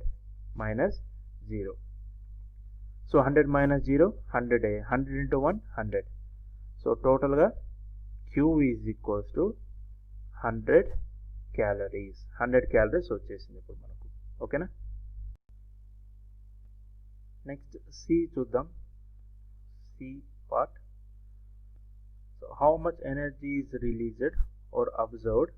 minus 0. So 100 minus 0 100 100 into 1 100. So టోటల్గా Q is equals to 100 calories. 100 calories వచ్చేసింది ఇప్పుడు మనకు. ఓకేనా, నెక్స్ట్ సి చూద్దాం. C part. So how much energy is released or absorbed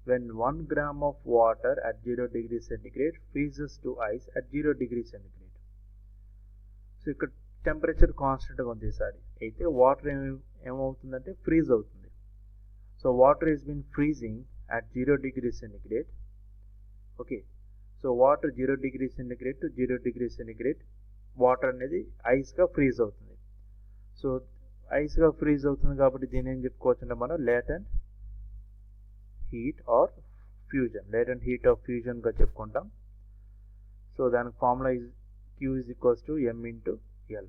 when 1 gram of water at 0 degrees centigrade freezes to ice at 0 degrees centigrade. So ఇక్కడ temperature కాన్స్టెంట్గా ఉంది ఈసారి. అయితే వాటర్ ఏమవుతుందంటే ఫ్రీజ్ అవుతుంది. So water is been freezing at 0 degrees centigrade. Okay, so water 0 degrees centigrade to 0 degrees centigrade water అనేది ఐస్గా freeze అవుతుంది. సో ఐస్గా ఫ్రీజ్ అవుతుంది కాబట్టి దీని ఏం చెప్పుకోవచ్చు అంటే మనం latent heat or fusion, latent heat of ఫ్యూజన్గా చెప్పుకుంటాం. సో దానికి formula Q is equals to M into L.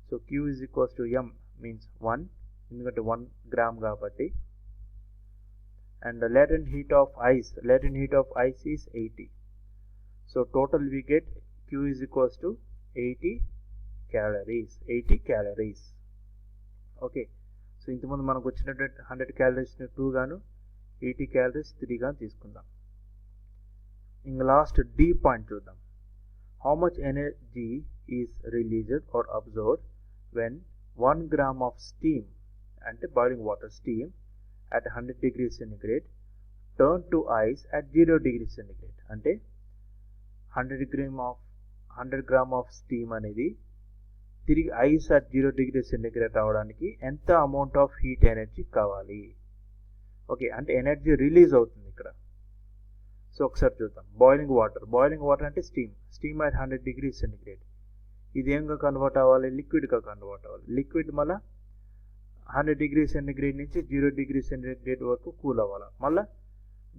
So Q is equals to M means 1, ఎందుకంటే 1 గ్రామ్ కాబట్టి. And the latent heat of ice is 80. So total we get Q is equals to 80 calories. Okay, so ఇంతకుముందు మనకు వచ్చినటువంటి 100 క్యాలరీస్ని 2 గాను 80 calories 3 గాను తీసుకుందాం. ఇంకా last D point చూద్దాం. How much energy is released or absorbed when 1 gram of steam, అంటే boiling water steam at 100 degrees centigrade turn to ice at 0 degrees centigrade. అంటే 100 gram of steam అనేది తిరిగి ఐస్ at 0 degrees centigrade అవడానికి ఎంత amount of heat energy కావాలి. Okay, అంటే energy release అవుతుంది ఇక్కడ. సో ఒకసారి చూద్దాం. బాయిలింగ్ వాటర్ అంటే స్టీమ్ at 100 degrees centigrade. ఇది ఏంగా కన్వర్ట్ అవ్వాలి, లిక్విడ్గా కన్వర్ట్ అవ్వాలి. లిక్విడ్ మళ్ళీ 100 degrees centigrade నుంచి 0 degrees centigrade వరకు కూల్ అవ్వాలి. మళ్ళీ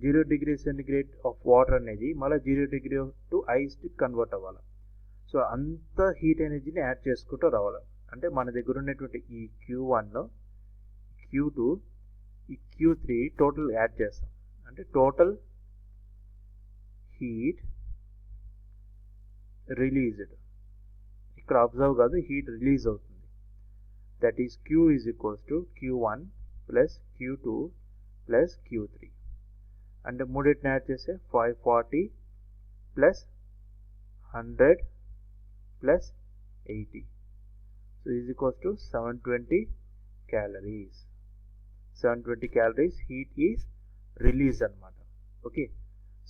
0 degrees centigrade ఆఫ్ వాటర్ అనేది మళ్ళీ 0 degree టు ఐస్కి కన్వర్ట్ అవ్వాలి. సో అంత హీట్ ఎనర్జీని యాడ్ చేసుకుంటూ రావాలి. అంటే మన దగ్గర ఉన్నటువంటి ఈ Q1, Q2, ఈ Q3 టోటల్ యాడ్ చేస్తాం. అంటే టోటల్ హీట్ రిలీజ్డ్, ఇక్కడ అబ్జర్వ్ కాదు, హీట్ రిలీజ్ అవుతుంది. That is Q is equals to Q1 plus Q2 plus Q3. అంటే మూడింటిని యాడ్ చేస్తే 540 plus 100 plus 80. So is equals to 720 calories. 720 calories heat is released అన్నమాట. Okay,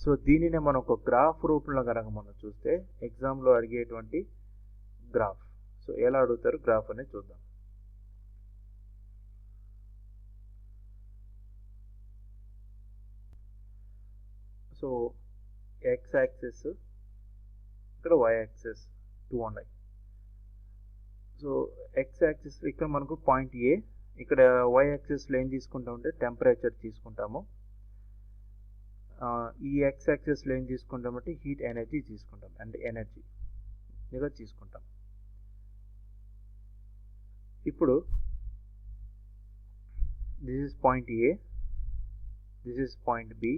so దీనినే మనం ఒక గ్రాఫ్ రూపంలో కనుక మనం చూస్తే ఎగ్జామ్లో అడిగేటువంటి గ్రాఫ్. సో ఎలా అడుగుతారు గ్రాఫ్ అనేది చూద్దాం. సో ఎక్స్ యాక్సిస్, ఇక్కడ వై యాక్సిస్ 2 ఉన్నాయి. సో ఎక్స్ యాక్సిస్ ఇక్కడ మనకు పాయింట్ ఏ, ఇక్కడ వై యాక్సిస్లో ఏం తీసుకుంటామంటే టెంపరేచర్ తీసుకుంటాము. ఈ ఎక్స్ యాక్సిస్లో ఏం తీసుకుంటామంటే హీట్ ఎనర్జీ తీసుకుంటాం, అంటే ఎనర్జీగా తీసుకుంటాం. ఇప్పుడు this is point A, this is point B,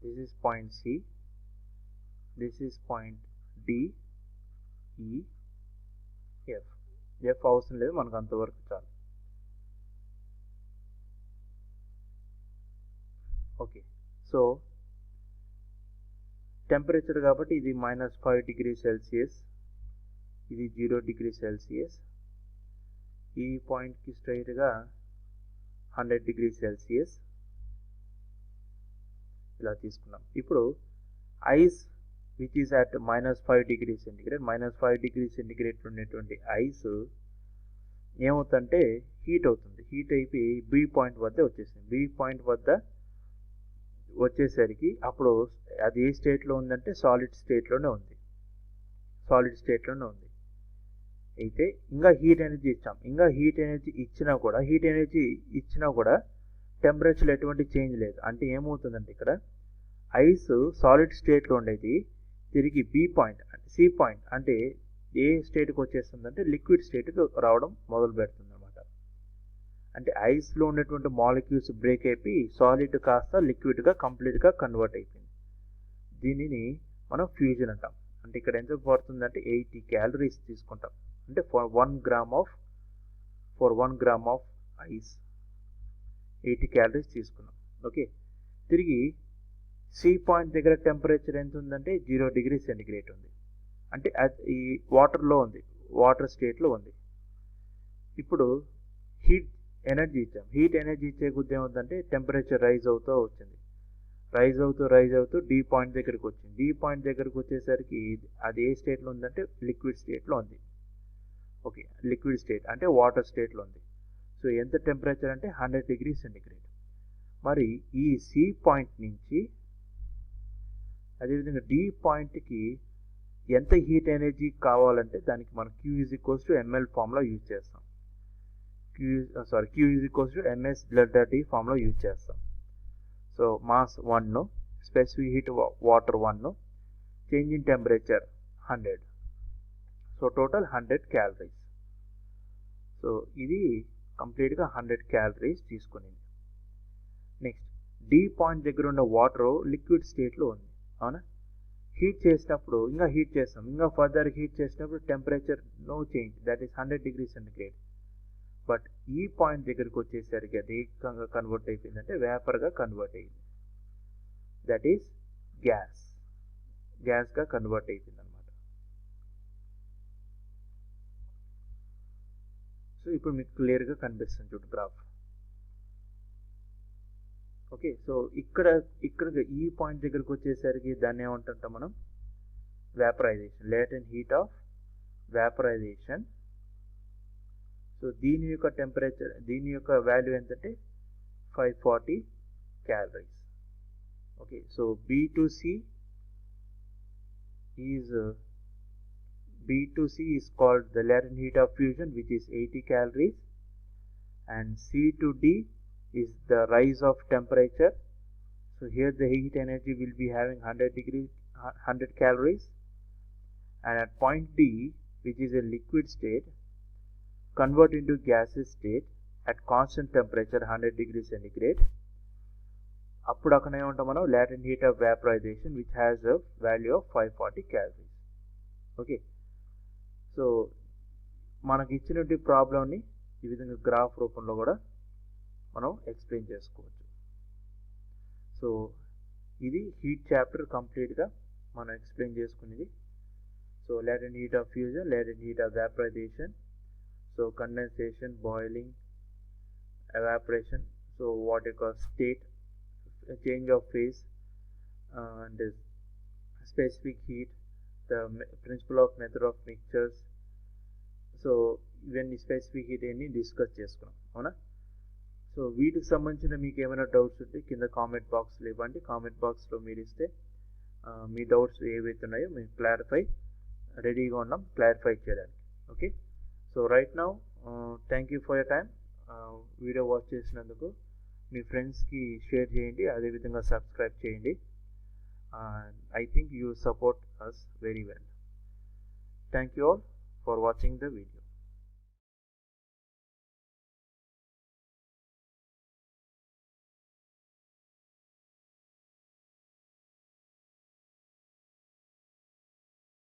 this is point C, this is point D, E, F అవసరం లేదు మనకు, అంతవరకు చాలు. ఓకే, సో టెంపరేచర్ కాబట్టి ఇది -5 degrees Celsius, ఇది 0 degrees Celsius, ఈ పాయింట్కి స్ట్రైట్గా 100 degrees Celsius ఇలా తీసుకున్నాం. ఇప్పుడు ice which is at -5 degrees centigrade, -5 degrees centigrade ఉండేటువంటి ఐస్ ఏమవుతుందంటే హీట్ అవుతుంది. హీట్ అయిపోయి బి పాయింట్ వద్ద వచ్చేసింది. బి పాయింట్ వద్ద వచ్చేసరికి అప్పుడు అది ఏ స్టేట్లో ఉందంటే సాలిడ్ స్టేట్లోనే ఉంది. అయితే ఇంకా హీట్ ఎనర్జీ ఇచ్చాం. ఇంకా హీట్ ఎనర్జీ ఇచ్చినా కూడా టెంపరేచర్లో ఎటువంటి చేంజ్ లేదు. అంటే ఏమవుతుందంటే ఇక్కడ ఐస్ సాలిడ్ స్టేట్లో ఉండేది తిరిగి బి పాయింట్ అంటే సి పాయింట్ అంటే ఏ స్టేట్కి వచ్చేస్తుందంటే లిక్విడ్ స్టేట్కి రావడం మొదలు పెడుతుంది అనమాట. అంటే ఐస్లో ఉన్నటువంటి మాలిక్యూల్స్ బ్రేక్ అయిపోయి సాలిడ్ కాస్త లిక్విడ్గా కంప్లీట్గా కన్వర్ట్ అయిపోయింది. దీనిని మనం ఫ్యూజన్ అంటాం. అంటే ఇక్కడ ఎంత పడుతుందంటే 80 calories తీసుకుంటాం. అంటే for 1 gram of ice 80 calories తీసుకున్నాం. ఓకే, తిరిగి సి పాయింట్ దగ్గర టెంపరేచర్ ఎంత ఉందంటే 0 degrees centigrade ఉంది. అంటే ఈ వాటర్లో ఉంది, వాటర్ స్టేట్లో ఉంది. ఇప్పుడు హీట్ ఎనర్జీ ఇచ్చాం. హీట్ ఎనర్జీ ఇచ్చే కొద్ది ఏమవుతుందంటే టెంపరేచర్ రైజ్ అవుతూ వచ్చింది. రైజ్ అవుతూ డి పాయింట్ దగ్గరికి వచ్చింది. డి పాయింట్ దగ్గరికి వచ్చేసరికి అది ఏ స్టేట్లో ఉందంటే లిక్విడ్ స్టేట్లో ఉంది. ఓకే, లిక్విడ్ స్టేట్ అంటే వాటర్ స్టేట్లో ఉంది. సో ఎంత టెంపరేచర్ అంటే 100 degrees centigrade. మరి ఈ సి పాయింట్ నుంచి అదేవిధంగా డి పాయింట్కి ఎంత హీట్ ఎనర్జీ కావాలంటే దానికి మనం Q is equals to ml formula use చేస్తాం. Q is equals to ms delta T ఫామ్లో యూజ్ చేస్తాం. So mass 1, specific heat water 1, change in temperature 100. So total 100 calories. So ఇది కంప్లీట్గా 100 క్యాలరీస్ తీసుకునింది. నెక్స్ట్ డి పాయింట్ దగ్గర ఉన్న water liquid స్టేట్లో ఉంది, అవునా? హీట్ చేసినప్పుడు ఇంకా హీట్ చేస్తాం, ఇంకా ఫర్దర్ హీట్ చేసినప్పుడు temperature no change, that is 100 degree centigrade. But ఈ పాయింట్ దగ్గరికి వచ్చేసరికి అది ఏకంగా కన్వర్ట్ అయిపోయిందంటే వేపర్గా కన్వర్ట్ అయింది, దట్ ఈస్ గ్యాస్గా కన్వర్ట్ అయిపోయింది అనమాట. సో ఇప్పుడు మీకు క్లియర్గా కనిపిస్తుంది చూడు గ్రాఫ్. ఓకే, సో ఇక్కడ ఈ పాయింట్ దగ్గరకు వచ్చేసరికి దాన్ని ఏమంటుంటాం మనం? Vaporisation, latent heat of vaporisation. So దీని యొక్క టెంపరేచర్, దీని యొక్క వాల్యూ ఎంతంటే 540 calories. Okay, so B2C is called the latent heat of fusion, which is 80 calories, and C2D is the rise of temperature. So here the heat energy will be having 100 calories, and at point D, which is a liquid state, convert into gaseous state at constant temperature 100 degrees centigrade. అప్పుడు అక్కడ ఏమంటాం మనం? latent heat of vaporization, which has a value of 540 calories. Okay, so మనకి ఇచ్చినటువంటి ప్రాబ్లంని ఈ విధంగా graph రూపంలో కూడా మనం ఎక్స్ప్లెయిన్ చేసుకోవచ్చు. సో ఇది హీట్ చాప్టర్ కంప్లీట్గా మనం ఎక్స్ప్లెయిన్ చేసుకునేది. So latent heat of fusion, latent heat of vaporization, so condensation, boiling, evaporation, so what you call state, change of phase, and specific heat, the principle of method of mixtures. So ఇవన్నీ specific heat అన్ని discuss చేసుకున్నాం, అవునా? So వీటికి సంబంధించిన మీకు ఏమైనా doubts ఉంటే కింద కామెంట్ బాక్స్లో ఇవ్వండి. కామెంట్ బాక్స్లో మీరు ఇస్తే మీ డౌట్స్ ఏవైతే ఉన్నాయో మేము రెడీగా ఉన్నాం క్లారిఫై చేయడానికి. Okay, so right now thank you for your time. Video watch చేసినందుకు మీ ఫ్రెండ్స్కి షేర్ చేయండి, అదేవిధంగా సబ్స్క్రైబ్ చేయండి. I think you support us very well. Thank you all for watching the video.